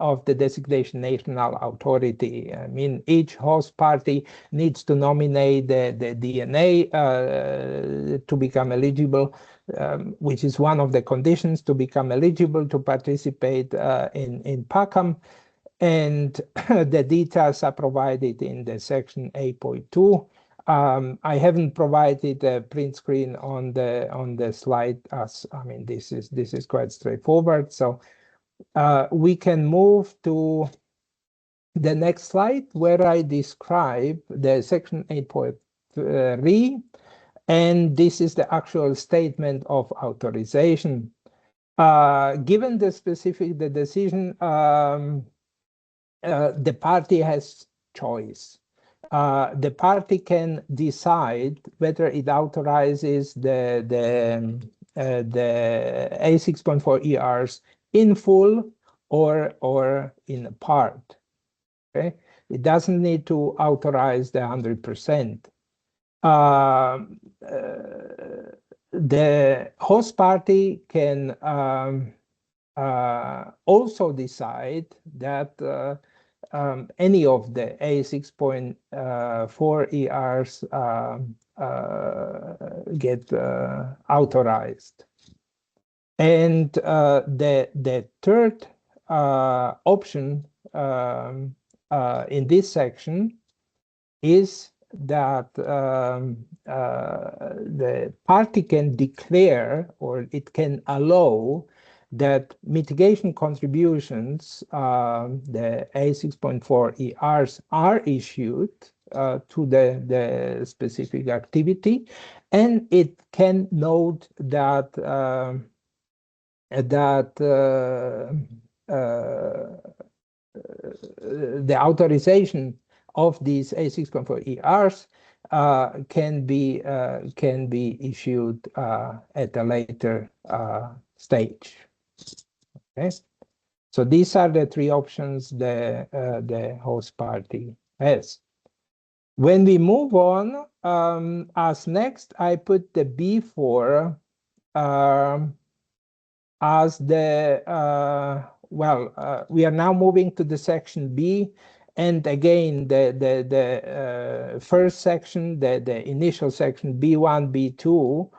of the designation national authority. I mean, each host party needs to nominate the DNA to become eligible, which is one of the conditions to become eligible to participate in PACAM. And the details are provided in the section 8.2. I haven't provided a print screen on the slide, as I mean this is quite straightforward. So we can move to the next slide, where I describe the section 8.3, and this is the actual statement of authorization. Given the decision. The party has choice. The party can decide whether it authorizes the A6.4 ERs in full or in a part. Okay, it doesn't need to authorize the 100%. The host party can also decide that any of the A6.4 ERs get authorized. And the third option in this section is that the party can declare, or it can allow, that mitigation contributions, the A6.4 ERs, are issued to the specific activity, and it can note that the authorization of these A6.4 ERs can be issued at a later stage. Okay, so these are the three options the host party has. When we move on, as next, I put the B4 as the, we are now moving to the section B. And again, the first section, the initial section B1, B2,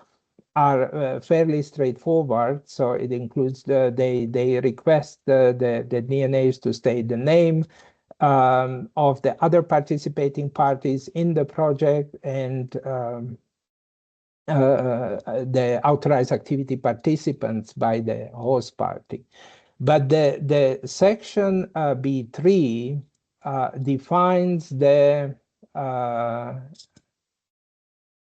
are fairly straightforward. So it includes they request the DNAs to state the name of the other participating parties in the project and the authorized activity participants by the host party. But the section B3 defines the,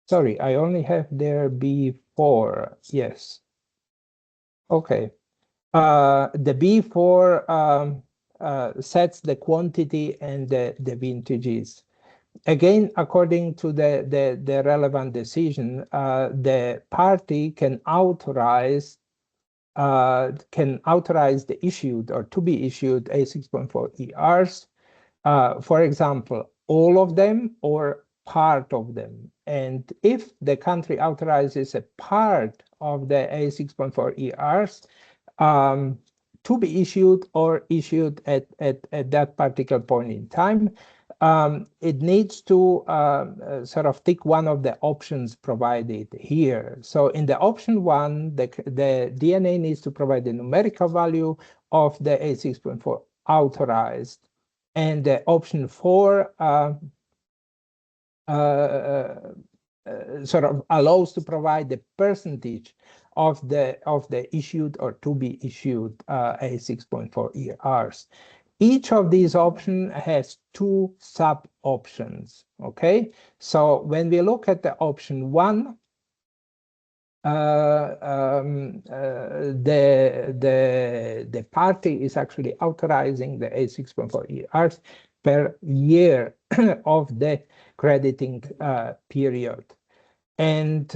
sorry, I only have there B4, yes. Okay. The B4 sets the quantity and the vintages. Again, according to the relevant decision, the party can authorize the issued or to be issued A6.4 ERs, for example, all of them or part of them. And if the country authorizes a part of the A6.4 ERs to be issued or issued at that particular point in time, it needs to sort of tick one of the options provided here. So in the option 1, the DNA needs to provide the numerical value of the A6.4 authorized. And the option 4 sort of allows to provide the percentage of the issued or to be issued A6.4 ERs. Each of these options has 2 sub-options, okay? So when we look at the option 1, the party is actually authorizing the A6.4 ERs per year of the crediting period. And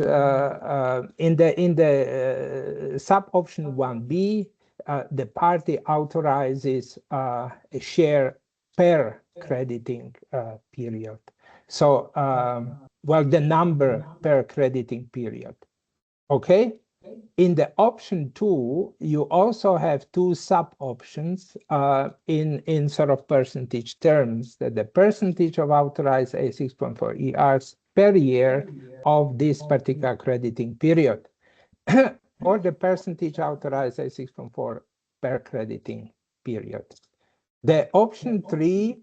in the sub-option 1B, the party authorizes a share per crediting period. So, the number per crediting period. Okay. In the option 2, you also have 2 sub-options in sort of percentage terms, that the percentage of authorized A6.4 ERs per year of this particular crediting period, or the percentage authorized A6.4 per crediting period. The option 3,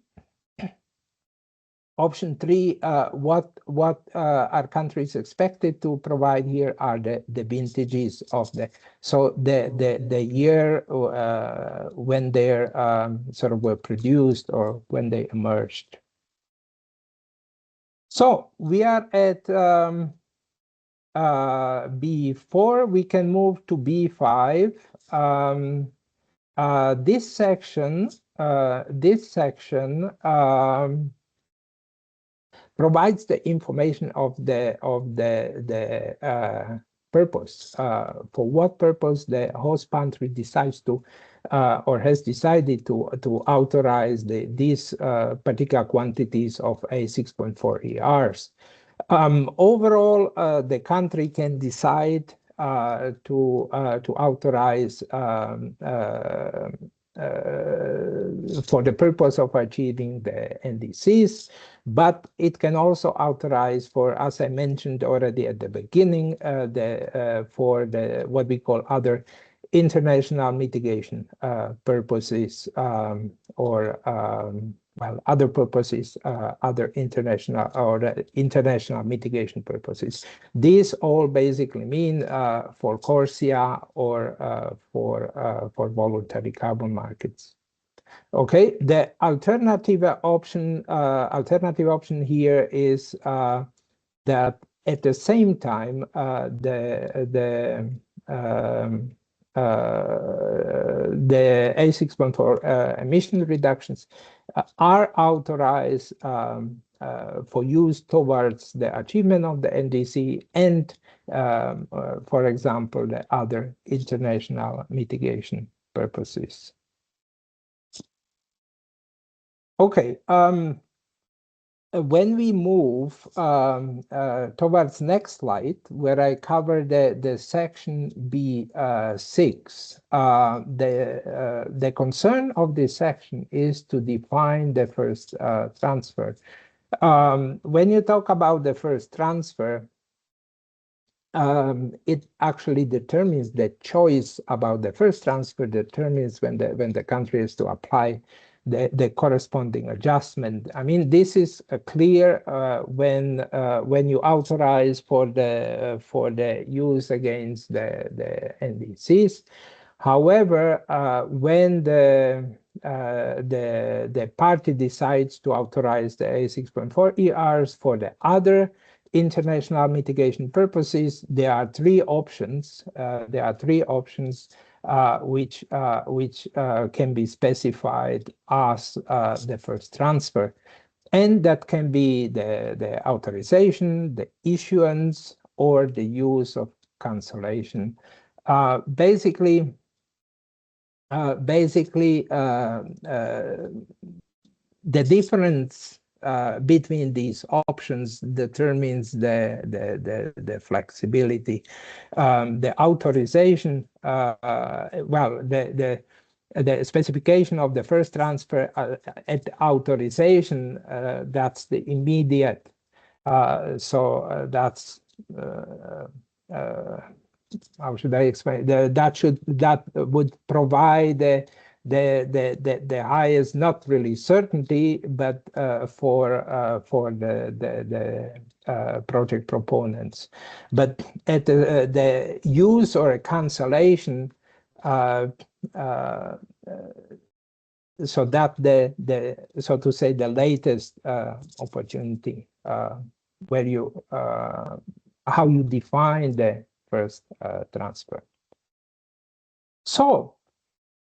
what are countries expected to provide here are the vintages of the year when they're sort of were produced or when they emerged. So we are at B4. We can move to B5. This section provides the information of the purpose, for what purpose the host country decides to or has decided to authorize these particular quantities of A6.4 ERs. Overall, the country can decide to authorize for the purpose of achieving the NDCs, but it can also authorize for, as I mentioned already at the beginning, for what we call other international mitigation purposes, or other purposes, other international or international mitigation purposes. These all basically mean for CORSIA or for voluntary carbon markets. Okay, the alternative option here is that at the same time the A6.4 emission reductions are authorized for use towards the achievement of the NDC and, for example, the other international mitigation purposes. Okay, when we move towards next slide, where I cover the section B6, the concern of this section is to define the first transfer. When you talk about the first transfer, it actually determines the choice about the first transfer determines when the country is to apply the corresponding adjustment. I mean, this is clear when you authorize for the use against the NDCs. However, when the party decides to authorize the A6.4 ERs for the other international mitigation purposes, there are three options. Which can be specified as the first transfer, and that can be the authorization, the issuance, or the use of cancellation. Basically, the difference between these options determines the flexibility. The authorization, well, the specification of the first transfer at authorization, that's the immediate. That's how should I explain? That would provide the highest, not really certainty, but for the project proponents. But at the use or a cancellation, so that so to say the latest opportunity where you how you define the first transfer. So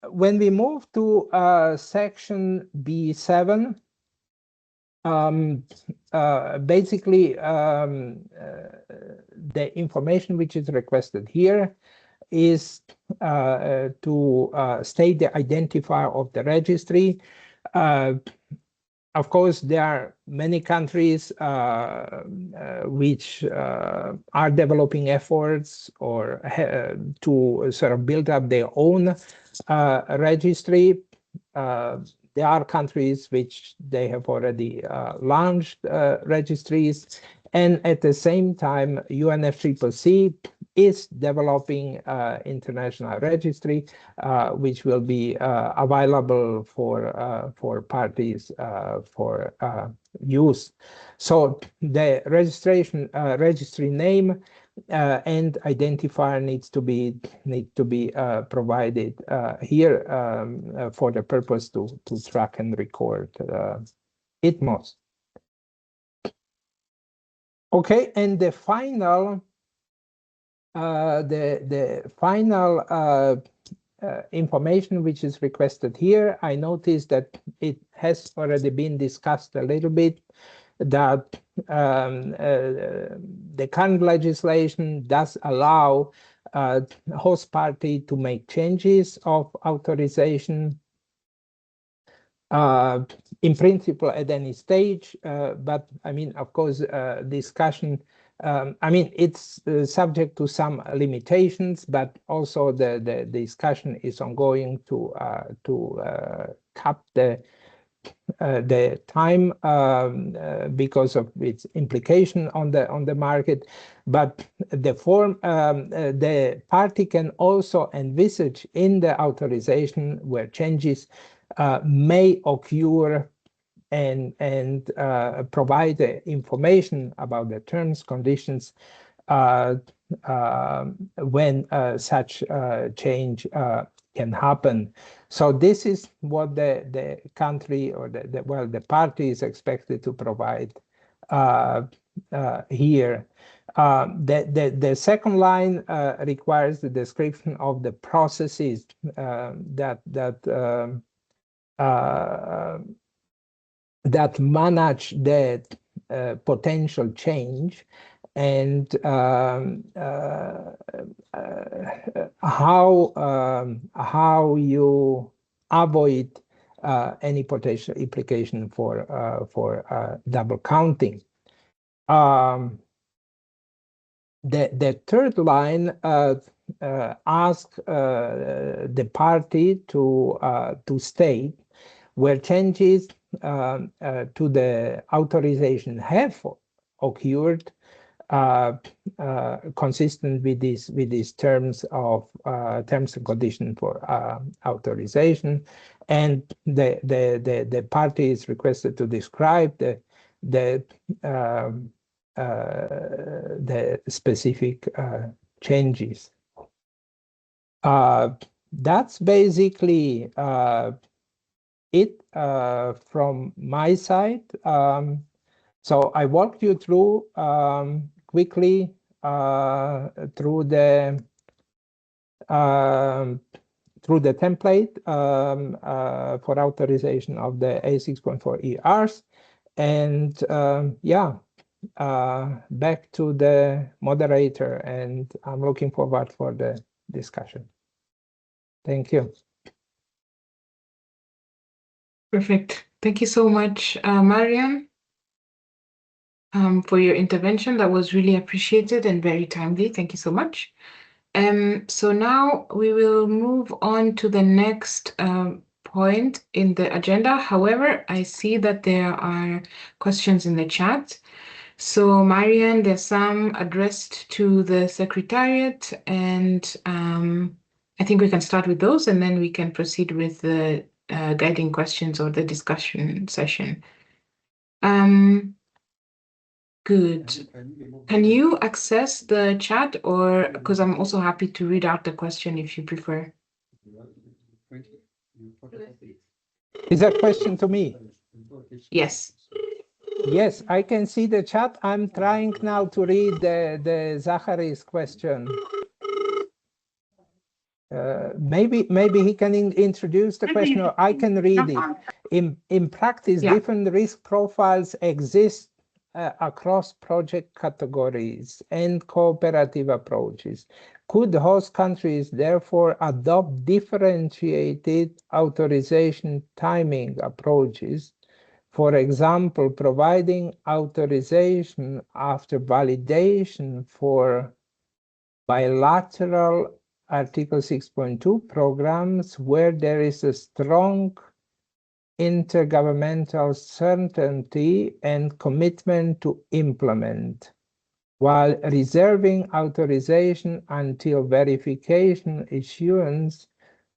when we move to section B7, basically the information which is requested here is to state the identifier of the registry. Of course, there are many countries which are developing efforts or to sort of build up their own registry. There are countries which they have already launched registries, and at the same time, UNFCCC is developing international registry, which will be available for parties for use. So the registry name and identifier needs to be provided here for the purpose to track and record ITMOs. Okay, and the final information which is requested here, I noticed that it has already been discussed a little bit, that the current legislation does allow host party to make changes of authorization in principle at any stage, but I mean, of course, discussion, I mean, it's subject to some limitations, but also the discussion is ongoing to cap the time because of its implication on the market. But the form, the party can also envisage in the authorization where changes may occur and provide the information about the terms, conditions when such change can happen. So this is what the country or the party is expected to provide here. The second line requires the description of the processes that manage the potential change, and how you avoid any potential implication for double counting. The third line asks the party to state where changes to the authorization have occurred consistent with these terms and conditions for authorization, and the party is requested to describe the specific changes. That's basically it from my side. So I walked you through quickly through the template for authorization of the A6.4 ERs, and yeah, back to the moderator, and I'm looking forward for the discussion. Thank you. Perfect. Thank you so much, Mariam, for your intervention. That was really appreciated and very timely. Thank you so much. So now we will move on to the next point in the agenda. However, I see that there are questions in the chat. So, Marian, there's some addressed to the Secretariat, and I think we can start with those, and then we can proceed with the guiding questions or the discussion session. Good. Can you access the chat, or because I'm also happy to read out the question if you prefer? Is that question to me? Yes. Yes, I can see the chat. I'm trying now to read the Zachary's question. Maybe he can introduce the question, or I can read it. In practice, different risk profiles exist across project categories and cooperative approaches. Could host countries therefore adopt differentiated authorization timing approaches? For example, providing authorization after validation for bilateral Article 6.2 programs where there is a strong intergovernmental certainty and commitment to implement, while reserving authorization until verification issuance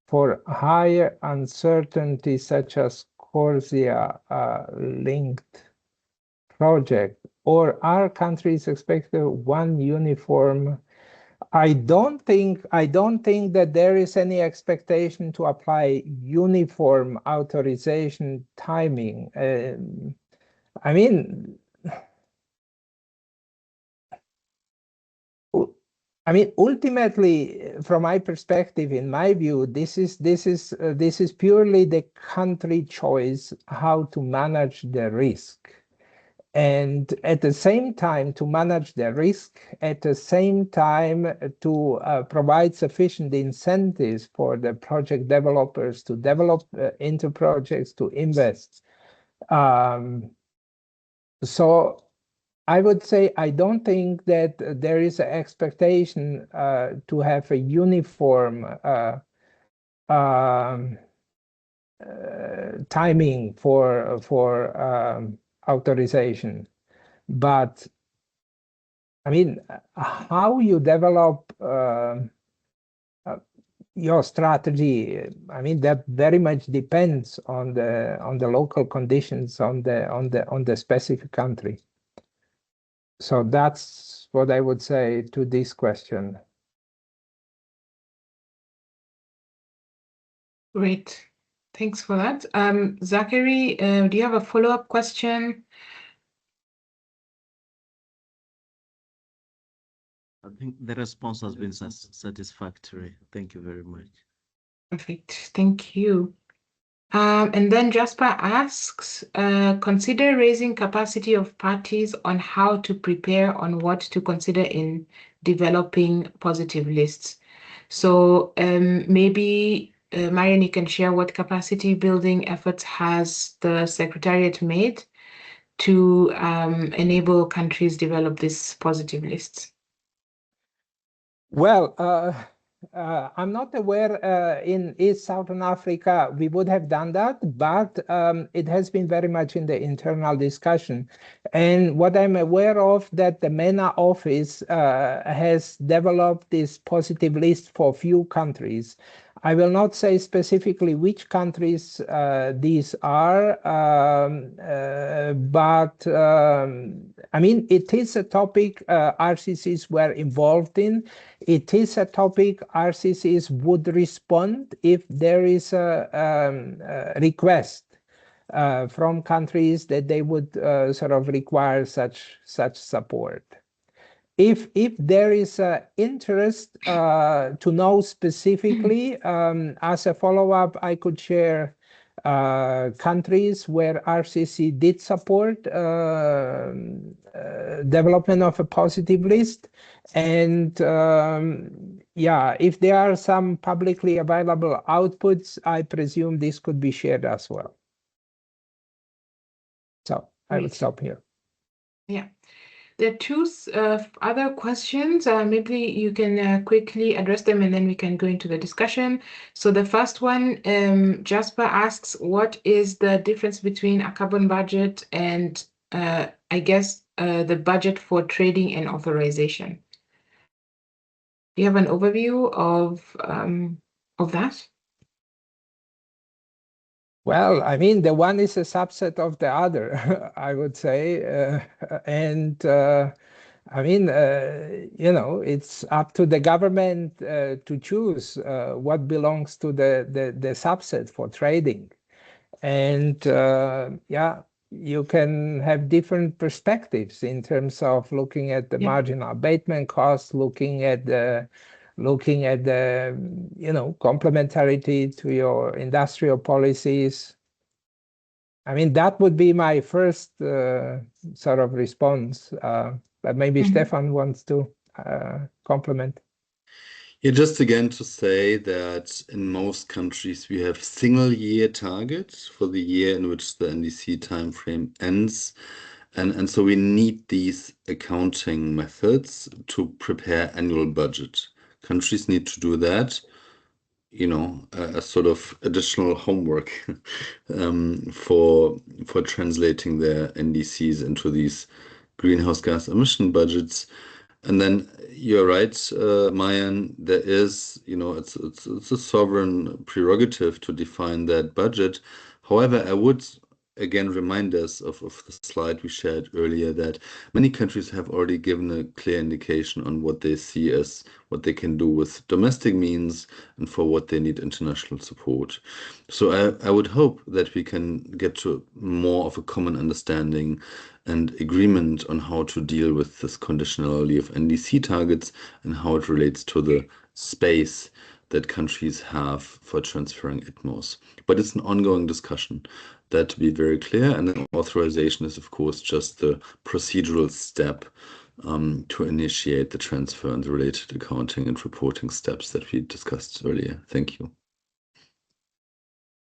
for higher uncertainty, such as Corsia-linked project, or are countries expected one uniform? I don't think that there is any expectation to apply uniform authorization timing. I mean, ultimately, from my perspective, in my view, this is purely the country choice how to manage the risk, and at the same time to manage the risk, at the same time to provide sufficient incentives for the project developers to develop into projects, to invest. So I would say I don't think that there is an expectation to have a uniform timing for authorization. But I mean, how you develop your strategy, I mean, that very much depends on the local conditions, on the specific country. So that's what I would say to this question. Great. Thanks for that. Zachary, do you have a follow-up question? I think the response has been satisfactory. Thank you very much. Perfect. Thank you. And then Jasper asks, consider raising capacity of parties on how to prepare on what to consider in developing positive lists. So maybe Marian, you can share what capacity building efforts has the Secretariat made to enable countries develop these positive lists? Well, I'm not aware in East Southern Africa we would have done that, but it has been very much in the internal discussion. And what I'm aware of that the MENA office has developed this positive list for few countries. I will not say specifically which countries these are, but I mean, it is a topic RCCs were involved in. It is a topic RCCs would respond if there is a request from countries that they would sort of require such support. If there is interest to know specifically, as a follow-up, I could share countries where RCC did support development of a positive list. And yeah, if there are some publicly available outputs, I presume this could be shared as well. So I will stop here. Yeah. There are two other questions. Maybe you can quickly address them and then we can go into the discussion. So the first one, Jasper asks, what is the difference between a carbon budget and I guess the budget for trading and authorization? Do you have an overview of that? Well, I mean, the one is a subset of the other, I would say. I mean, you know, it's up to the government to choose what belongs to the subset for trading. And yeah, you can have different perspectives in terms of looking at the marginal abatement costs, looking at the you know, complementarity to your industrial policies. I mean, that would be my first sort of response, but maybe Stefan wants to complement. Yeah, just again to say that in most countries we have single-year targets for the year in which the NDC timeframe ends. And so we need these accounting methods to prepare annual budget. Countries need to do that, you know, a sort of additional homework for translating their NDCs into these greenhouse gas emission budgets. And then you're right, Mayan, there is, you know, it's a sovereign prerogative to define that budget. However, I would again remind us of the slide we shared earlier that many countries have already given a clear indication on what they see as what they can do with domestic means and for what they need international support. So I would hope that we can get to more of a common understanding and agreement on how to deal with this conditionality of NDC targets and how it relates to the space that countries have for transferring ITMOs. But it's an ongoing discussion, that to be very clear. And then authorization is, of course, just the procedural step to initiate the transfer and the related accounting and reporting steps that we discussed earlier. Thank you.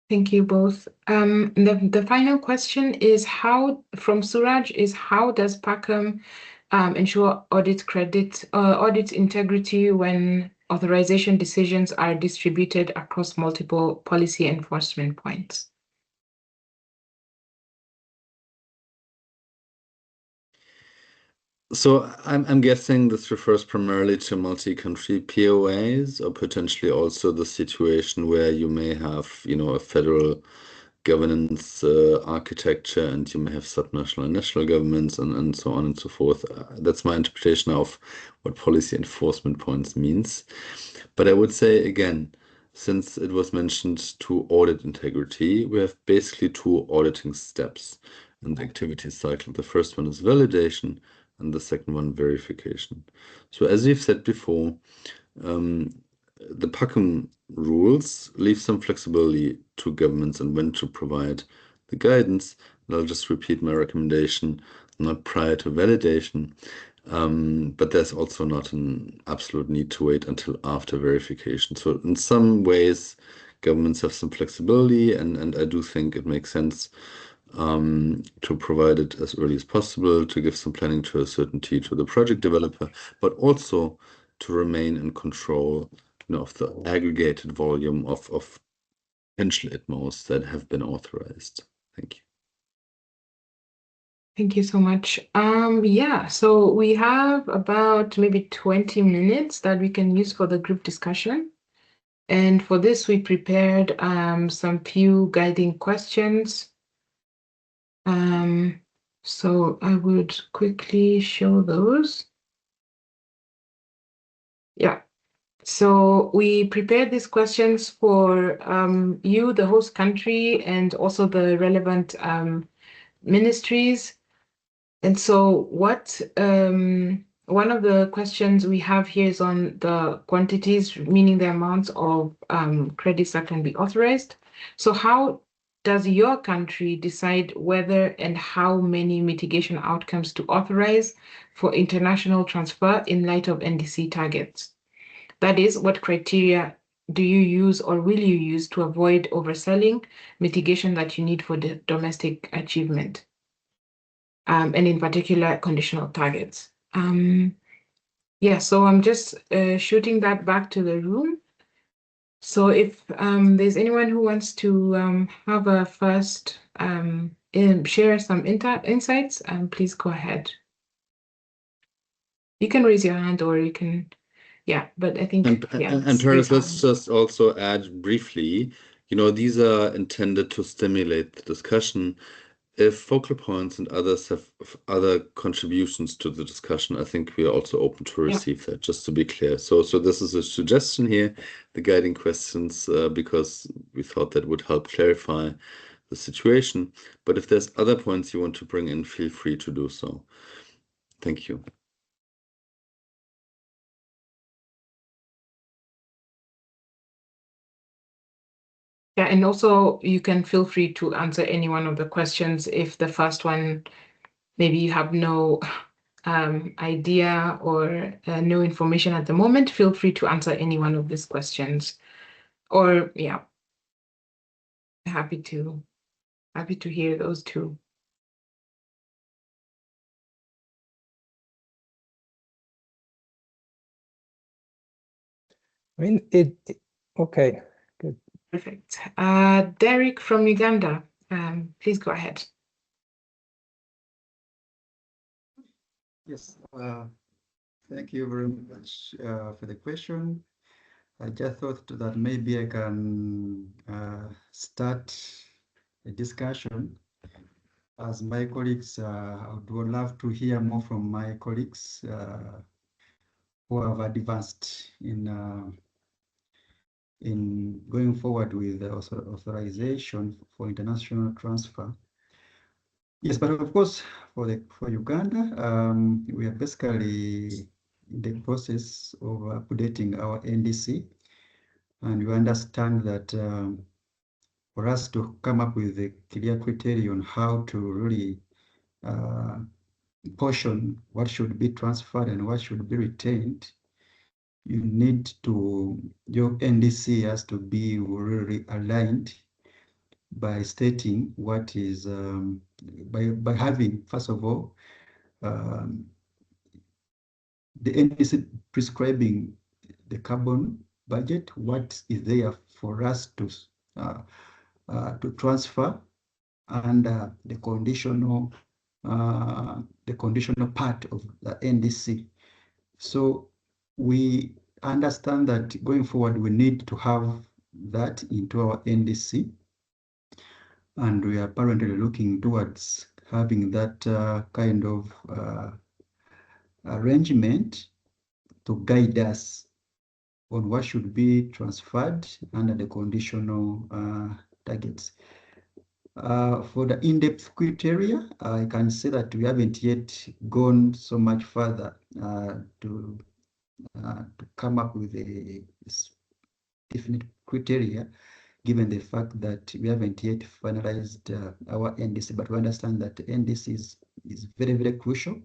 Thank you both. The final question is from Suraj is how does PACM ensure audit integrity when authorization decisions are distributed across multiple policy enforcement points? So I'm guessing this refers primarily to multi-country POAs or potentially also the situation where you may have, you know, a federal governance architecture and you may have subnational and national governments and so on and so forth. That's my interpretation of what policy enforcement points means. But I would say again, since it was mentioned to audit integrity, we have basically two auditing steps in the activity cycle. The first one is validation and the second one, verification. So as we've said before, the PACM rules leave some flexibility to governments and when to provide the guidance. And I'll just repeat my recommendation, not prior to validation, but there's also not an absolute need to wait until after verification. So in some ways, governments have some flexibility, and I do think it makes sense to provide it as early as possible, to give some planning to a certainty to the project developer, but also to remain in control, of the aggregated volume of potential ITMOs that have been authorized. Thank you. Thank you so much. Yeah, so we have about maybe 20 minutes that we can use for the group discussion. And for this, we prepared some few guiding questions. So I would quickly show those. Yeah. So we prepared these questions for you, the host country, and also the relevant ministries. And so what one of the questions we have here is on the quantities, meaning the amounts of credits that can be authorized. So how does your country decide whether and how many mitigation outcomes to authorize for international transfer in light of NDC targets? That is, what criteria do you use or will you use to avoid overselling mitigation that you need for the domestic achievement? And in particular, conditional targets. Yeah, so I'm just shooting that back to the room. So if there's anyone who wants to have a first share some insights, please go ahead. You can raise your hand or you can, yeah, but I think, and Paris, let's just also add briefly, these are intended to stimulate the discussion. If focal points and others have other contributions to the discussion, I think we are also open to receive that, just to be clear. So this is a suggestion here, the guiding questions, because we thought that would help clarify the situation. But if there's other points you want to bring in, feel free to do so. Thank you. Yeah, and also you can feel free to answer any one of the questions. If the first one, maybe you have no idea or no information at the moment, feel free to answer any one of these questions. Or yeah, happy to hear those too. I mean, okay, good. Perfect. Derek from Uganda, please go ahead. Yes, thank you very much for the question. I just thought that maybe I can start a discussion. As my colleagues, I would love to hear more from my colleagues who have advanced in going forward with the authorization for international transfer. Yes, but of course, for Uganda, we are basically in the process of updating our NDC, and we understand that for us to come up with a clear criteria on how to really portion what should be transferred and what should be retained, you need to, your NDC has to be really aligned by stating what is, by having, first of all, the NDC prescribing the carbon budget, what is there for us to transfer, and the conditional part of the NDC. So we understand that going forward, we need to have that into our NDC, and we are apparently looking towards having that kind of arrangement to guide us on what should be transferred under the conditional targets. For the in-depth criteria, I can say that we haven't yet gone so much further to come up with a definite criteria, given the fact that we haven't yet finalized our NDC, but we understand that the NDC is very, very crucial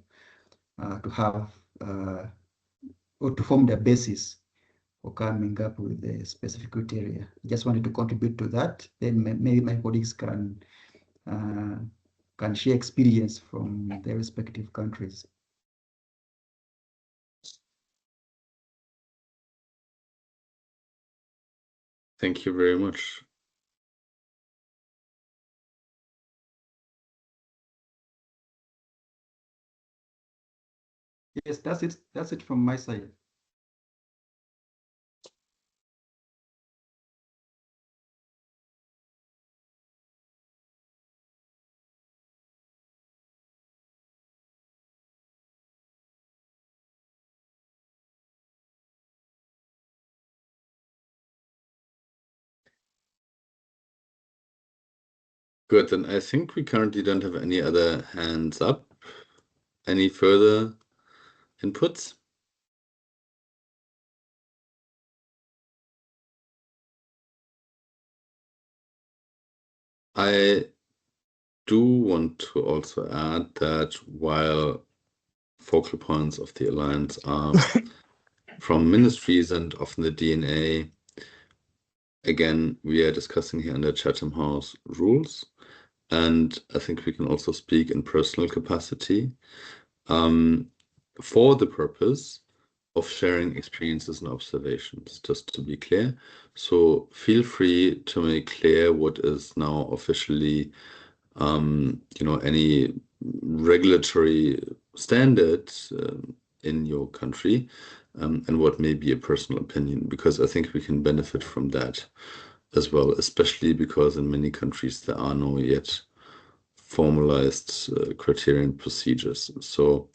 to have or to form the basis or coming up with the specific criteria. I just wanted to contribute to that. Then maybe my colleagues can share experience from their respective countries. Thank you very much. Yes, that's it. That's it from my side. Good, then I think we currently don't have any other hands up. Any further inputs? I do want to also add that while focal points of the Alliance are from ministries and often the DNA, again, we are discussing here under Chatham House rules, and I think we can also speak in personal capacity for the purpose of sharing experiences and observations, just to be clear. So feel free to make clear what is now officially, any regulatory standard in your country, and what may be a personal opinion, because I think we can benefit from that as well, especially because in many countries there are no yet formalized criterion procedures. So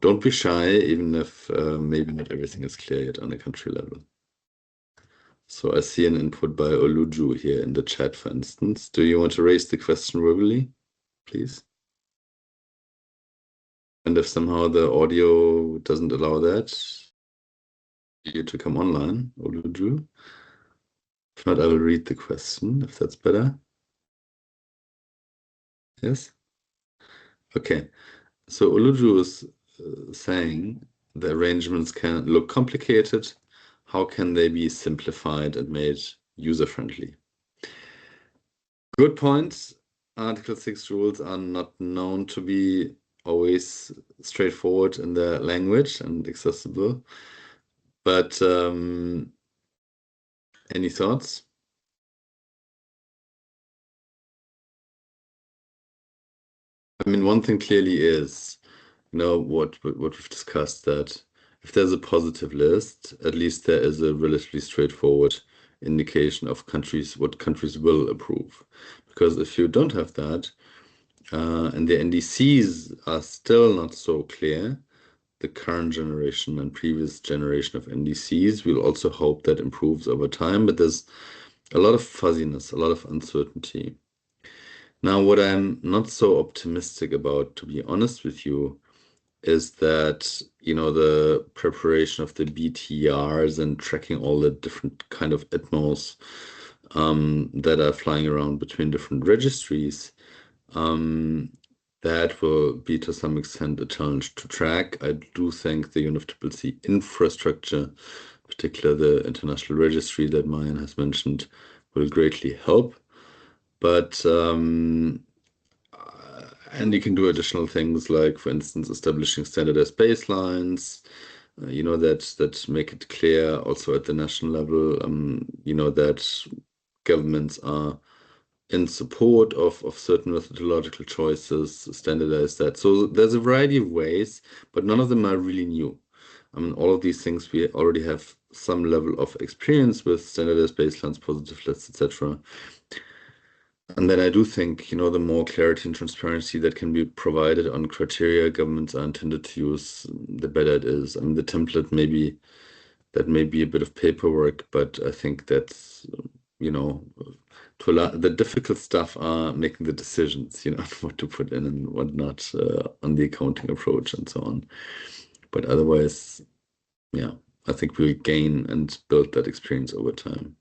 don't be shy, even if maybe not everything is clear yet on a country level. So I see an input by Oluju here in the chat, for instance. Do you want to raise the question verbally, please? And if somehow the audio doesn't allow that, you to come online, Oluju. If not, I will read the question, if that's better. Yes? Okay. So Oluju is saying the arrangements can look complicated. How can they be simplified and made user-friendly? Good points. Article 6 rules are not known to be always straightforward in their language and accessible. But any thoughts? I mean, one thing clearly is, what we've discussed, that if there's a positive list, at least there is a relatively straightforward indication of what countries will approve. Because if you don't have that, and the NDCs are still not so clear, the current generation and previous generation of NDCs, we'll also hope that improves over time, but there's a lot of fuzziness, a lot of uncertainty. Now, what I'm not so optimistic about, to be honest with you, is that, the preparation of the BTRs and tracking all the different kind of ITMOs that are flying around between different registries, that will be to some extent a challenge to track. I do think the UNFCCC infrastructure, particularly the international registry that Mayan has mentioned, will greatly help. But and you can do additional things like, for instance, establishing standardized baselines, that make it clear also at the national level, that governments are in support of certain methodological choices, standardize that. So there's a variety of ways, but none of them are really new. I mean, all of these things we already have some level of experience with, standardized baselines, positive lists, etc. And then I do think, the more clarity and transparency that can be provided on criteria governments are intended to use, the better it is. I mean, the template may be a bit of paperwork, but I think that's, the difficult stuff are making the decisions, what to put in and what not on the accounting approach and so on. But otherwise, yeah, I think we'll gain and build that experience over time.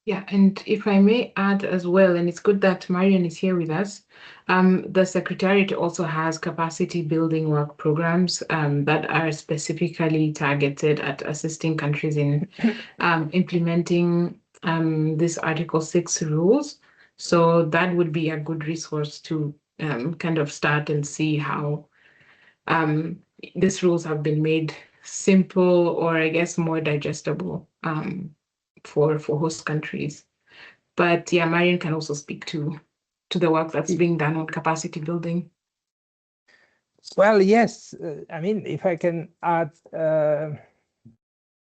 Yeah, and if I may add as well, and it's good that Marian is here with us, the Secretariat also has capacity building work programs that are specifically targeted at assisting countries in implementing this Article 6 rules. So that would be a good resource to kind of start and see how these rules have been made simple, or I guess more digestible for host countries. But yeah, Marian can also speak to the work that's being done on capacity building. Well, yes. I mean, if I can add, there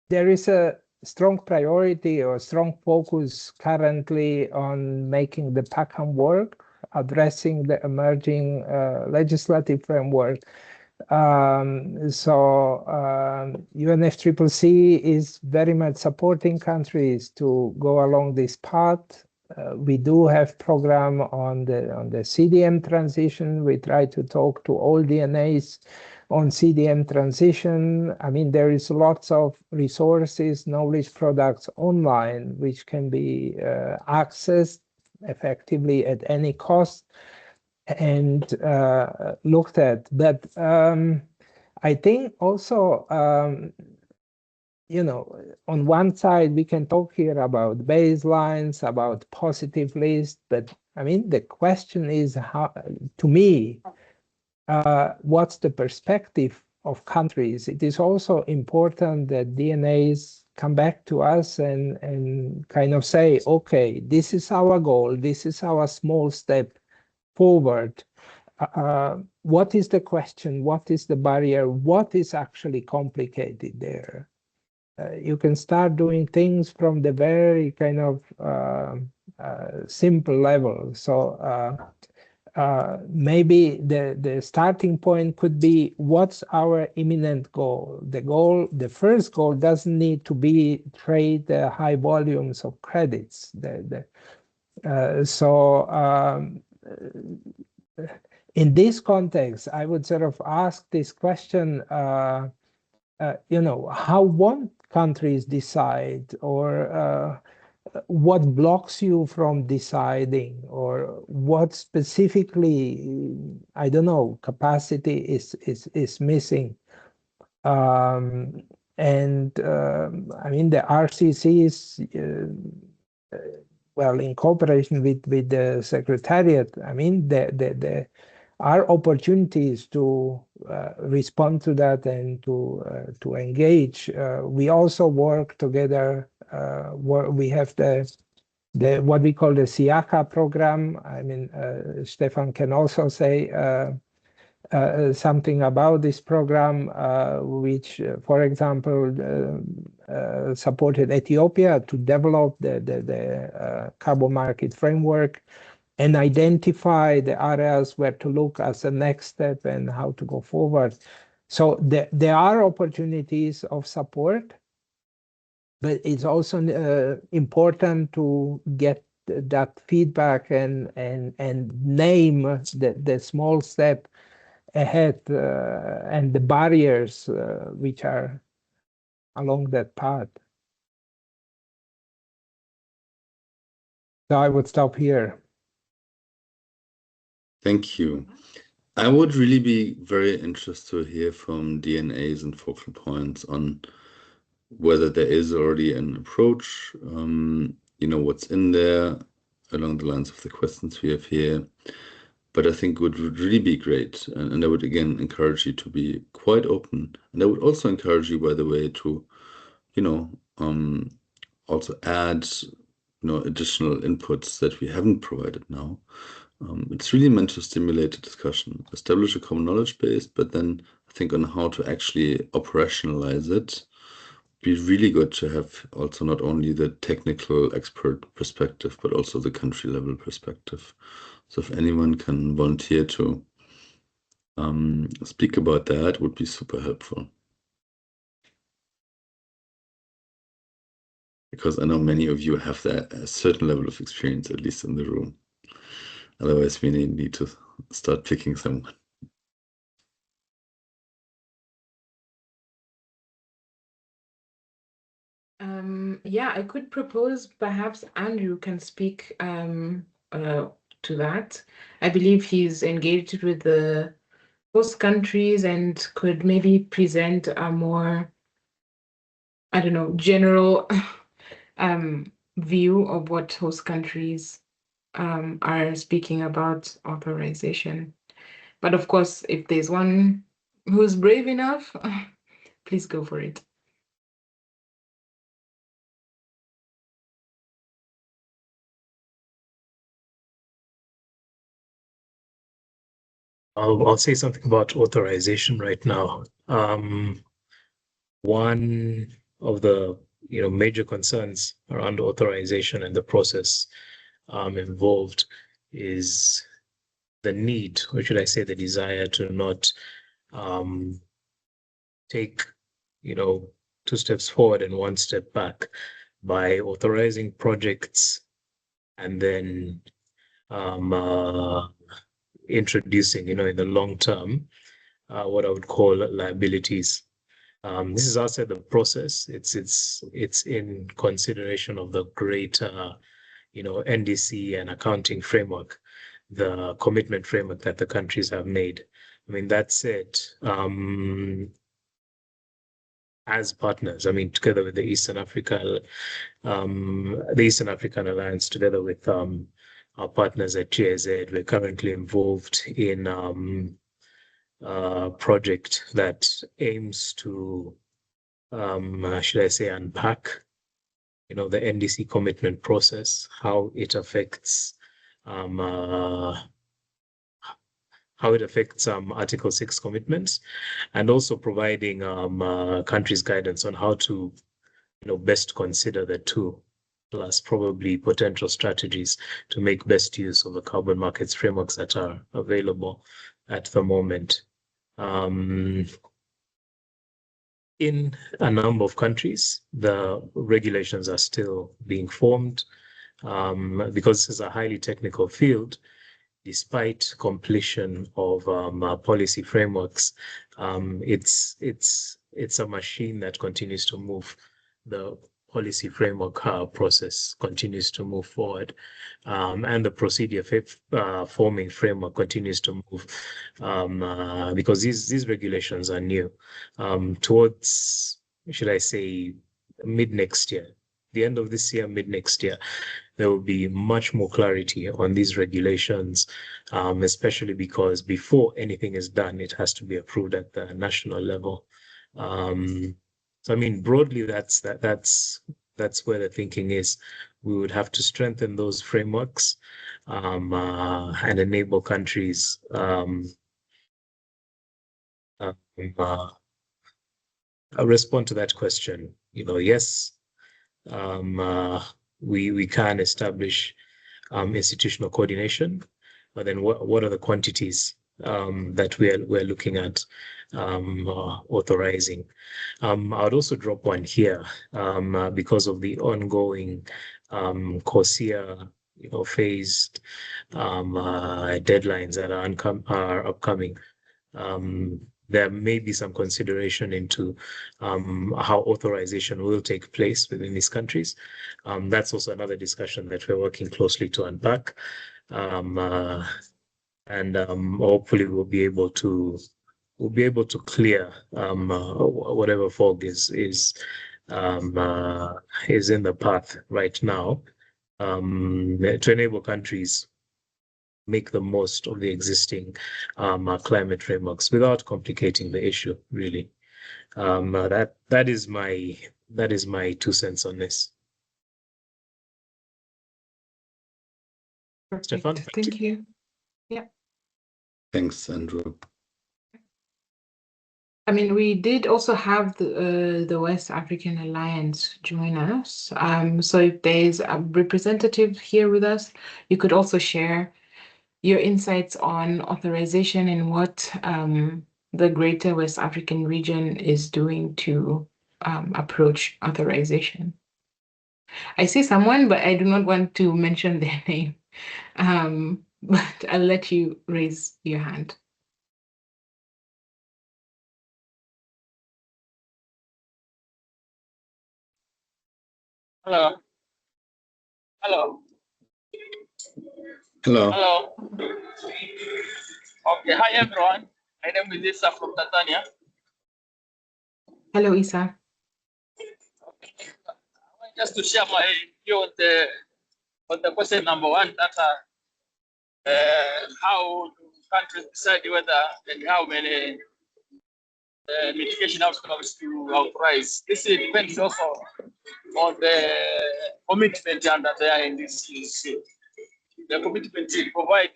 is a strong priority or strong focus currently on making the PACAM work, addressing the emerging legislative framework. UNFCCC is very much supporting countries to go along this path. We do have program on the CDM transition. We try to talk to all DNAs on CDM transition. I mean, there is lots of resources, knowledge products online, which can be accessed effectively at any cost and looked at. But I think also, you know, on one side, we can talk here about baselines, about positive lists, but I mean, the question is, how, to me, what's the perspective of countries? It is also important that DNAs come back to us and kind of say, okay, this is our goal, this is our small step forward. What is the question? What is the barrier? What is actually complicated there? You can start doing things from the very kind of simple level. So maybe the starting point could be, what's our imminent goal? The first goal doesn't need to be trade high volumes of credits. In this context, I would sort of ask this question, you know, how won't countries decide, or what blocks you from deciding, or what specifically, I don't know, capacity is missing? I mean, the RCC is, well, in cooperation with the Secretariat, I mean, there are opportunities to respond to that and to engage. We also work together. We have the what we call the SIACA program. I mean, Stefan can also say something about this program, which, for example, supported Ethiopia to develop the carbon market framework and identify the areas where to look as a next step and how to go forward. So there are opportunities of support, but it's also important to get that feedback and name the small step ahead and the barriers which are along that path. So I would stop here. Thank you. I would really be very interested to hear from DNAs and focal points on whether there is already an approach, you know, what's in there along the lines of the questions we have here. But I think it would really be great. And I would again encourage you to be quite open. And I would also encourage you, by the way, to, you know, also add, you know, additional inputs that we haven't provided now. It's really meant to stimulate a discussion, establish a common knowledge base, but then think on how to actually operationalize it. Be really good to have also not only the technical expert perspective, but also the country level perspective. So if anyone can volunteer to speak about that, would be super helpful. Because I know many of you have that a certain level of experience, at least in the room. Otherwise, we need to start picking someone. Yeah, I could propose perhaps Andrew can speak to that. I believe he's engaged with the host countries and could maybe present a more, I don't know, general view of what host countries are speaking about authorization. But of course, if there's one who's brave enough, please go for it. I'll say something about authorization right now. One of the major concerns around authorization and the process involved is the need, or should I say the desire, to not take 2 steps forward and 1 step back by authorizing projects and then introducing, in the long term, what I would call liabilities. This is outside the process. It's in consideration of the greater, NDC and accounting framework, the commitment framework that the countries have made. I mean, that said, as partners, I mean, together with the Eastern African Alliance, together with our partners at GIZ, we're currently involved in a project that aims to, should I say, unpack, the NDC commitment process, how it affects Article 6 commitments, and also providing countries guidance on how to best consider the two, plus probably potential strategies to make best use of the carbon markets frameworks that are available at the moment. In a number of countries, the regulations are still being formed because this is a highly technical field. Despite completion of policy frameworks, it's a machine that continues to move. The policy framework process continues to move forward, and the procedure forming framework continues to move because these regulations are new. Towards, should I say, mid next year, the end of this year, mid next year, there will be much more clarity on these regulations, especially because before anything is done, it has to be approved at the national level. So I mean, broadly, that's where the thinking is. We would have to strengthen those frameworks and enable countries respond to that question. Yes, we can establish institutional coordination, but then what are the quantities that we're looking at authorizing? I would also drop one here because of the ongoing CORSIA phased deadlines that are upcoming. There may be some consideration into how authorization will take place within these countries. That's also another discussion that we're working closely to unpack. And hopefully we'll be able to clear whatever fog is in the path right now to enable countries make the most of the existing climate frameworks without complicating the issue, really. That is my 2 cents on this. Perfect. Stefan, Thank you. Yeah. Thanks, Andrew. I mean, we did also have the West African Alliance join us. So if there's a representative here with us, you could also share your insights on authorization and what the Greater West African region is doing to approach authorization. I see someone, but I do not want to mention their name. But I'll let you raise your hand. Hello. Hello. Hello. Hello. Okay. Hi, everyone. My name is Lisa from Tanzania. Hello, Isa. I want just to share my view on the question number one, that how do countries decide whether and how many mitigation outcomes to authorize. This depends also on the commitment under the NDCs. The commitment will provide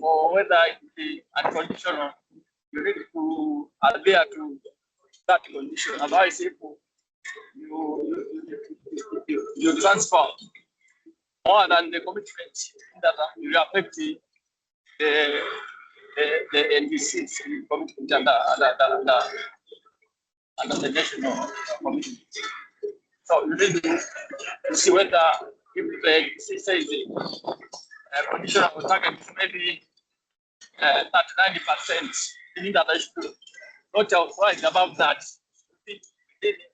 or whether it be unconditional, you need to adhere to that condition. Otherwise, if you transfer more than the commitment, that will affect the NDCs commitment under the national commitment. So you need to see whether if the NDC says the condition of target is maybe 39%, meaning that I should not authorize above that.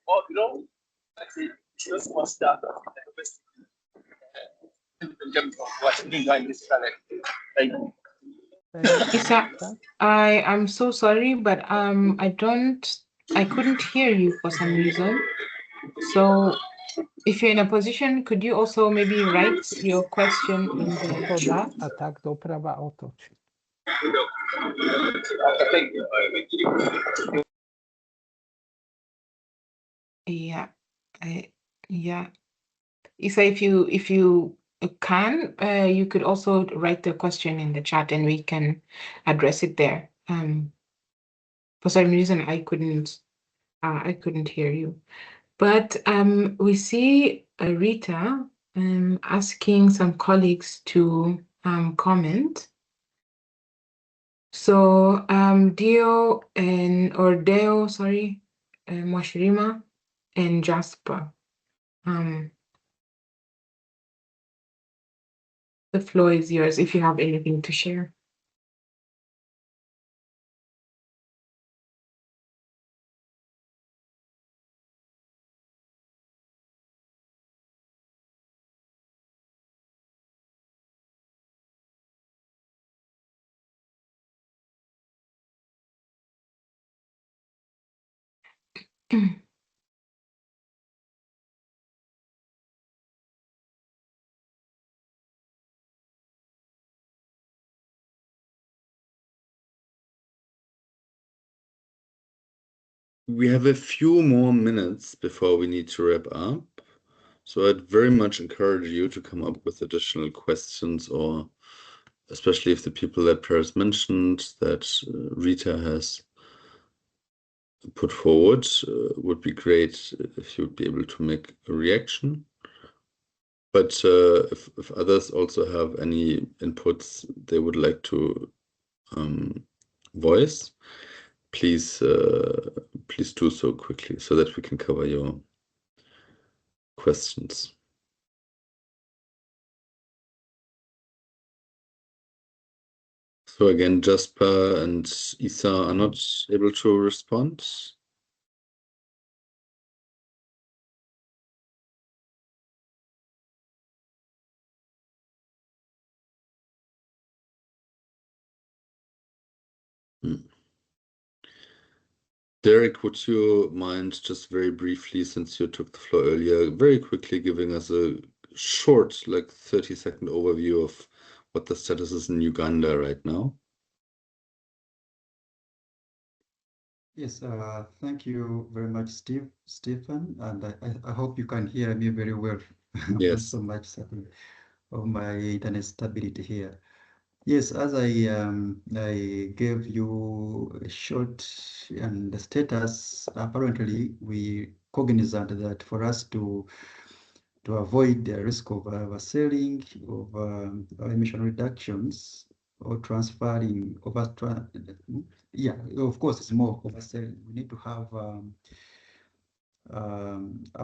Or below, that's it. Just consider the best in terms of what you do in this challenge. Thank you. Isa, I am so sorry, but I couldn't hear you for some reason. So if you're in a position, could you also maybe write your question in the To da chat? atak do prawa otoczyć. Thank you. Yeah, yeah. Isa, if you can, you could also write the question in the chat and we can address it there. For some reason, I couldn't hear you. But we see Rita asking some colleagues to comment. So Deo Mwashirima and Jasper. The floor is yours if you have anything to share. We have a few more minutes before we need to wrap up. So I'd very much encourage you to come up with additional questions, or especially if the people that Paris mentioned that Rita has put forward, would be great if you'd be able to make a reaction. But if others also have any inputs they would like to voice, please do so quickly so that we can cover your questions. So again, Jasper and Isa are not able to respond. Derek, would you mind just very briefly, since you took the floor earlier, very quickly giving us a short, like 30-second overview of what the status is in Uganda right now? Yes, thank you very much, Stephen, and I hope you can hear me very well. Yes. Not so much of my internet stability here. Yes, as I gave you a short and the status, apparently we cognizant that for us to avoid the risk of overselling, of emission reductions, or transferring yeah, of course, it's more overselling. We need to have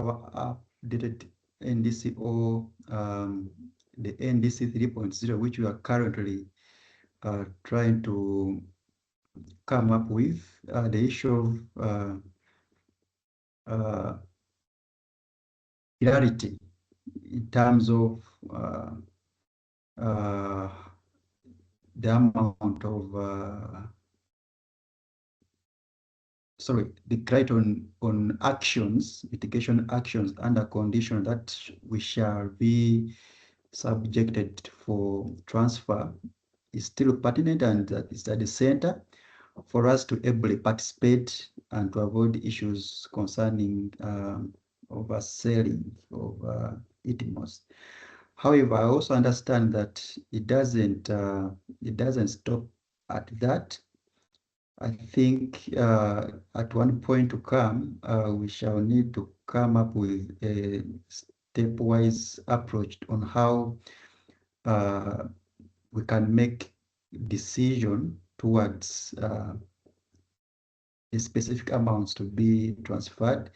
our updated NDCO, the NDC 3.0, which we are currently trying to come up with. The issue of clarity in terms of the amount of the clarity on actions, mitigation actions under condition that we shall be subjected for transfer is still pertinent, and that is at the center for us to ably participate and to avoid issues concerning overselling of ITMOs. However, I also understand that it doesn't stop at that. I think at one point to come, we shall need to come up with a stepwise approach on how we can make decision towards the specific amounts to be transferred.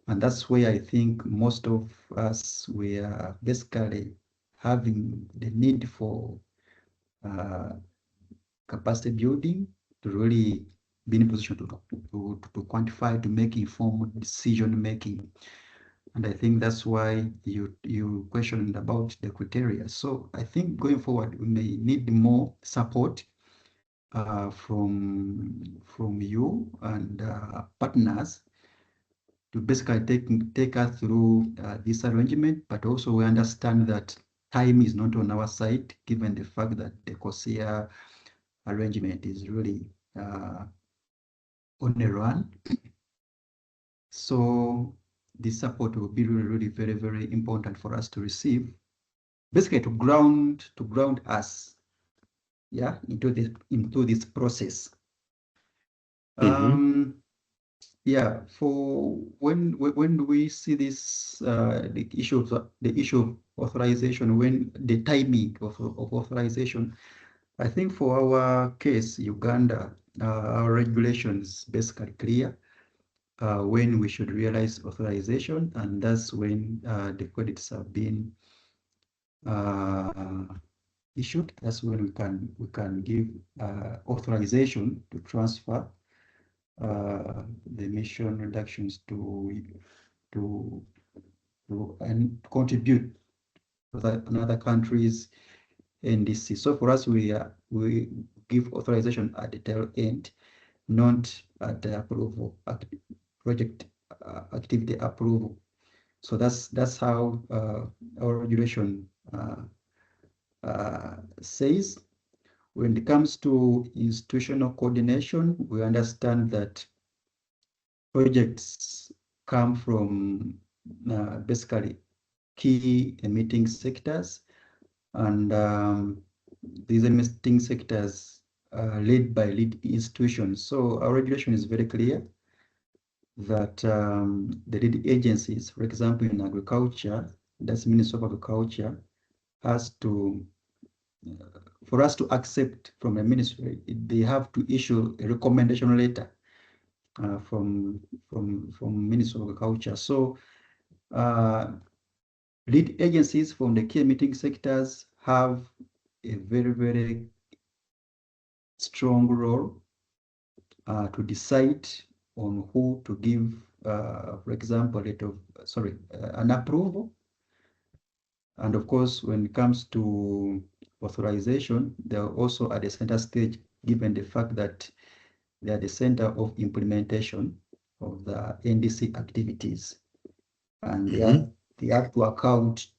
And that's where I think most of us, we are basically having the need for capacity building to really be in a position to quantify, to make informed decision making. And I think that's why you questioned about the criteria. So I think going forward, we may need more support from you and partners to basically take us through this arrangement, but also we understand that time is not on our side, given the fact that the COSIA arrangement is really on a run. So this support will be really, really very, very important for us to receive, basically to ground us, yeah, into this process. Yeah, for when we see this the issue of authorization, when the timing of authorization, I think for our case, Uganda, our regulations basically clear when we should realize authorization, and that's when the credits have been issued. That's when we can give authorization to transfer the emission reductions to and contribute to another country's NDC. So for us, we give authorization at the tail end, not at the approval, project activity approval. So that's how our regulation says. When it comes to institutional coordination, we understand that projects come from basically key emitting sectors, and these emitting sectors are led by lead institutions. So our regulation is very clear that the lead agencies, for example, in agriculture, that's Ministry of Agriculture, has to, for us to accept from a ministry, they have to issue a recommendation letter from Ministry of Agriculture. So lead agencies from the key emitting sectors have a very, very strong role to decide on who to give, for example, an approval. And of course, when it comes to authorization, they're also at the center stage, given the fact that they are the center of implementation of the NDC activities, and they have to account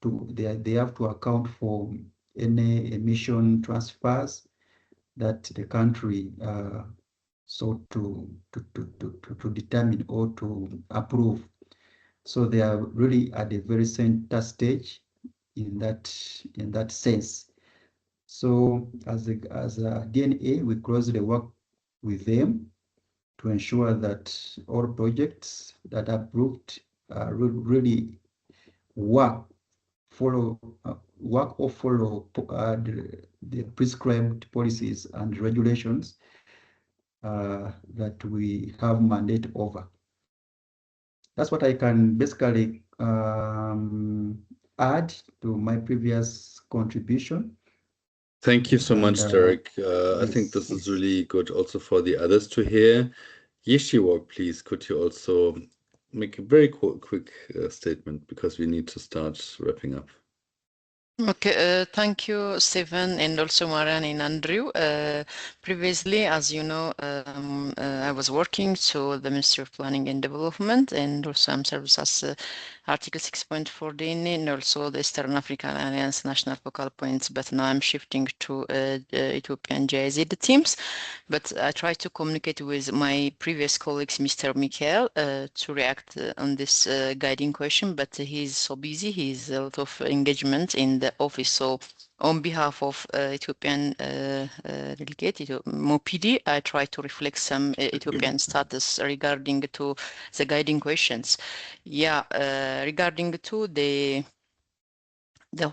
for any emission transfers that the country sought to determine or to approve. So they are really at the very center stage in that sense. So as a DNA, we closely work with them to ensure that all projects that are approved really follow the prescribed policies and regulations that we have mandate over. That's what I can basically add to my previous contribution. Thank you so much, Derek. I think this is really good also for the others to hear. Yeshiwok, please, could you also make a very quick statement because we need to start wrapping up. Okay, thank you, Stephen, and also Marian and Andrew. Previously, as you know, I was working to the Ministry of Planning and Development, and also I'm served as Article 6.4 DNA and also the Eastern African Alliance National Focal Points, but now I'm shifting to Ethiopian GIZ teams. But I try to communicate with my previous colleagues, Mr. Michael, to react on this guiding question, but he's so busy, he's a lot of engagement in the office. So on behalf of Ethiopian delegate, MOPD, I try to reflect some Ethiopian status regarding to the guiding questions. Yeah, regarding to the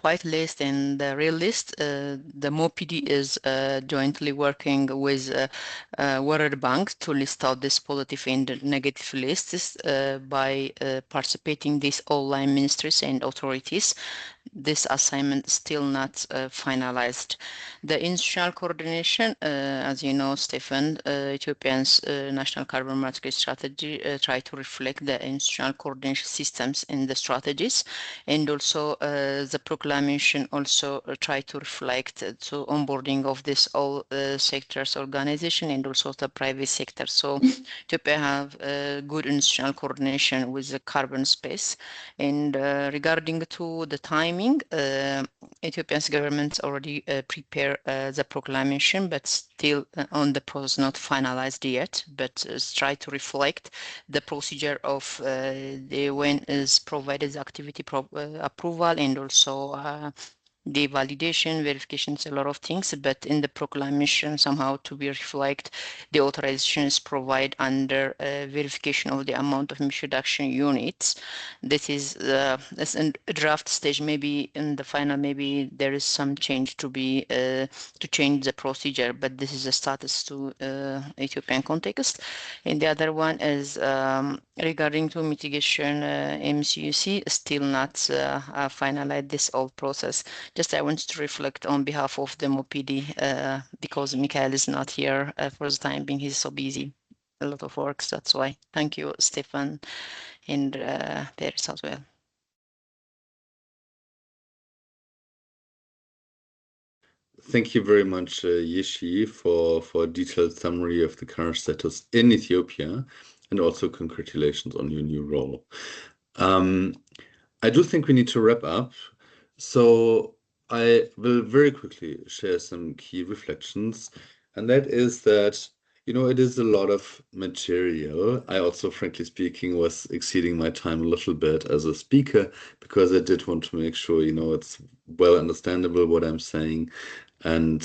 white list and the real list, the MOPD is jointly working with World Bank to list out these positive and negative lists by participating these all-line ministries and authorities. This assignment is still not finalized. The institutional coordination, as you know, Stephen, Ethiopia's national carbon market strategy try to reflect the institutional coordination systems in the strategies, and also the proclamation also try to reflect to onboarding of this all sectors organization and also the private sector. So Ethiopia have good institutional coordination with the carbon space. And regarding to the timing, Ethiopia's government already prepared the proclamation, but still on the process not finalized yet, but try to reflect the procedure of the when is provided the activity approval and also the validation, verifications, a lot of things, but in the proclamation somehow to be reflect the authorization is provided under verification of the amount of emission reduction units. This is that's in a draft stage. Maybe in the final, maybe there is some change to be to change the procedure, but this is a status to Ethiopian context. And the other one is regarding to mitigation MCUC, still not finalized this whole process. Just I want to reflect on behalf of the MOPD because Michael is not here for the time being. He's so busy, a lot of work. So that's why. Thank you, Stefan and Paris as well. Thank you very much, Yeshi, for a detailed summary of the current status in Ethiopia, and also congratulations on your new role. I do think we need to wrap up, so I will very quickly share some key reflections, and that is that, you know, it is a lot of material. I also, frankly speaking, was exceeding my time a little bit as a speaker because I did want to make sure, you know, it's well understandable what I'm saying. And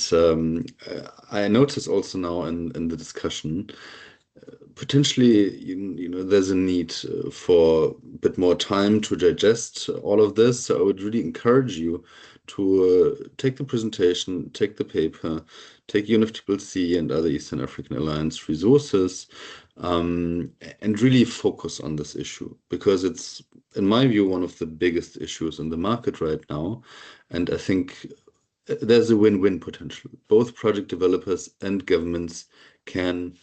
I notice also now in the discussion, potentially, you know, there's a need for a bit more time to digest all of this. So I would really encourage you to take the presentation, take the paper, take UNFCCC and other Eastern African Alliance resources, and really focus on this issue, because it's, in my view, one of the biggest issues in the market right now. And I think there's a win-win potential. Both project developers and governments can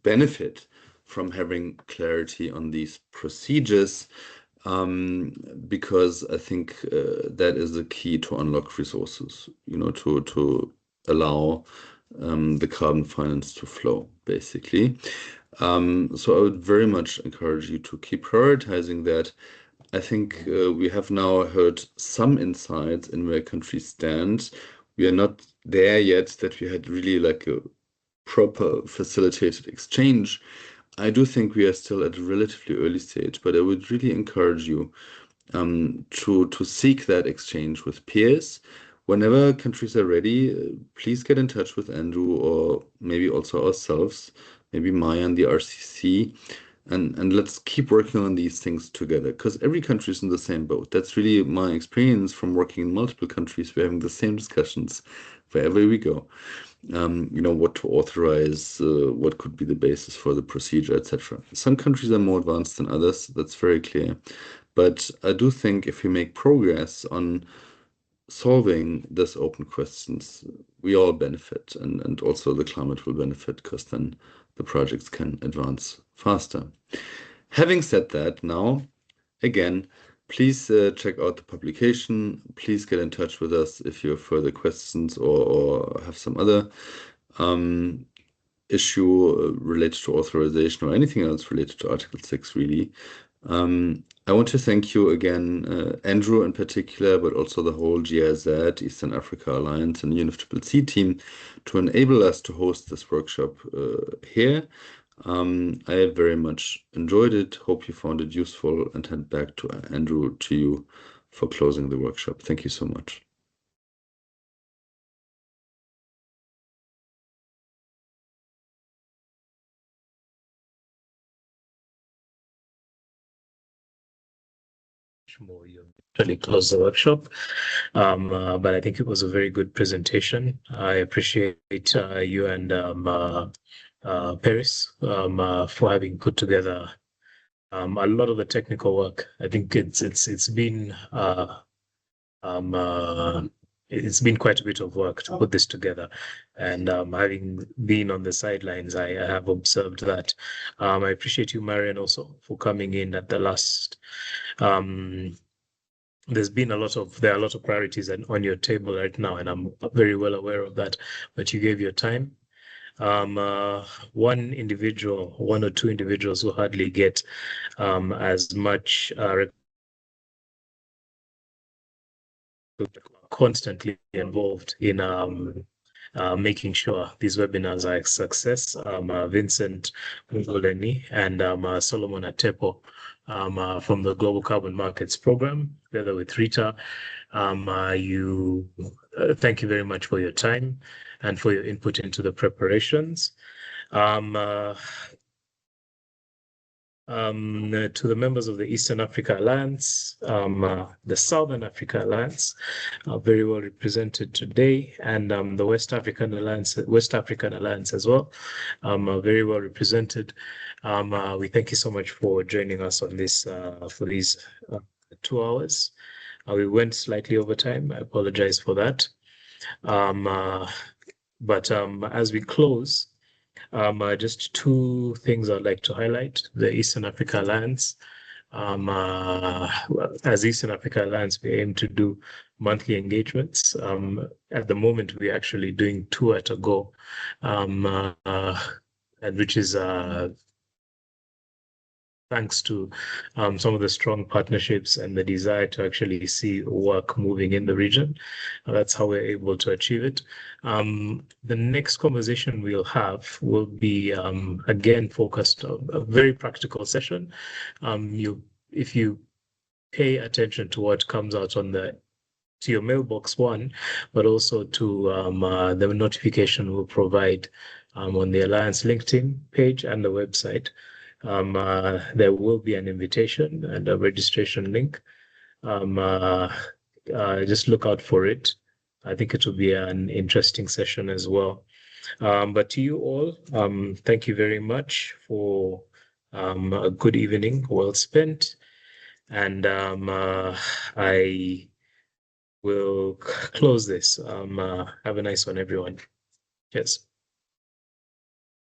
benefit from having clarity on these procedures, because I think that is the key to unlock resources, you know, to allow the carbon finance to flow, basically. So I would very much encourage you to keep prioritizing that. I think we have now heard some insights in where countries stand. We are not there yet that we had really like a proper facilitated exchange. I do think we are still at a relatively early stage, but I would really encourage you to seek that exchange with peers. Whenever countries are ready, please get in touch with Andrew or maybe also ourselves, maybe Maya and the RCC, and let's keep working on these things together, because every country is in the same boat. That's really my experience from working in multiple countries. We're having the same discussions wherever we go. You know, what to authorize, what could be the basis for the procedure, etc. Some countries are more advanced than others, that's very clear. But I do think if we make progress on solving these open questions, we all benefit, and also the climate will benefit, because then the projects can advance faster. Having said that, now, again, please check out the publication. Please get in touch with us if you have further questions or have some other issue related to authorization or anything else related to Article 6, really. I want to thank you again, Andrew in particular, but also the whole GIZ, Eastern Africa Alliance, and UNFCCC team to enable us to host this workshop here. I very much enjoyed it. Hope you found it useful, and hand back to Andrew, to you for closing the workshop. Thank you so much. More you actually close the workshop, but I think it was a very good presentation. I appreciate you and Paris for having put together a lot of the technical work. I think it's been quite a bit of work to put this together, and having been on the sidelines, I have observed that. I appreciate you, Marian, also for coming in at the last. There are a lot of priorities on your table right now, and I'm very well aware of that. But you gave your time. One or two individuals who hardly get as much constantly involved in making sure these webinars are a success. Vincent Ngoleni and Solomon Atepo from the Global Carbon Markets Program, together with Rita. Thank you very much for your time and for your input into the preparations. To the members of the Eastern Africa Alliance, the Southern Africa Alliance, very well represented today, and the West African Alliance as well, very well represented. We thank you so much for joining us on this for these 2 hours. We went slightly over time. I apologize for that. But as we close, just two things I'd like to highlight. The Eastern Africa Alliance. As Eastern Africa Alliance, we aim to do monthly engagements. At the moment, we're actually doing 2 at a go, and which is thanks to some of the strong partnerships and the desire to actually see work moving in the region. That's how we're able to achieve it. The next conversation we'll have will be, again, focused on a very practical session. If you pay attention to what comes out to your mailbox, one, but also to the notification we'll provide on the Alliance LinkedIn page and the website. There will be an invitation and a registration link. Just look out for it. I think it will be an interesting session as well. But to you all, thank you very much for a good evening, well spent. And I will close this. Have a nice one, everyone. Cheers.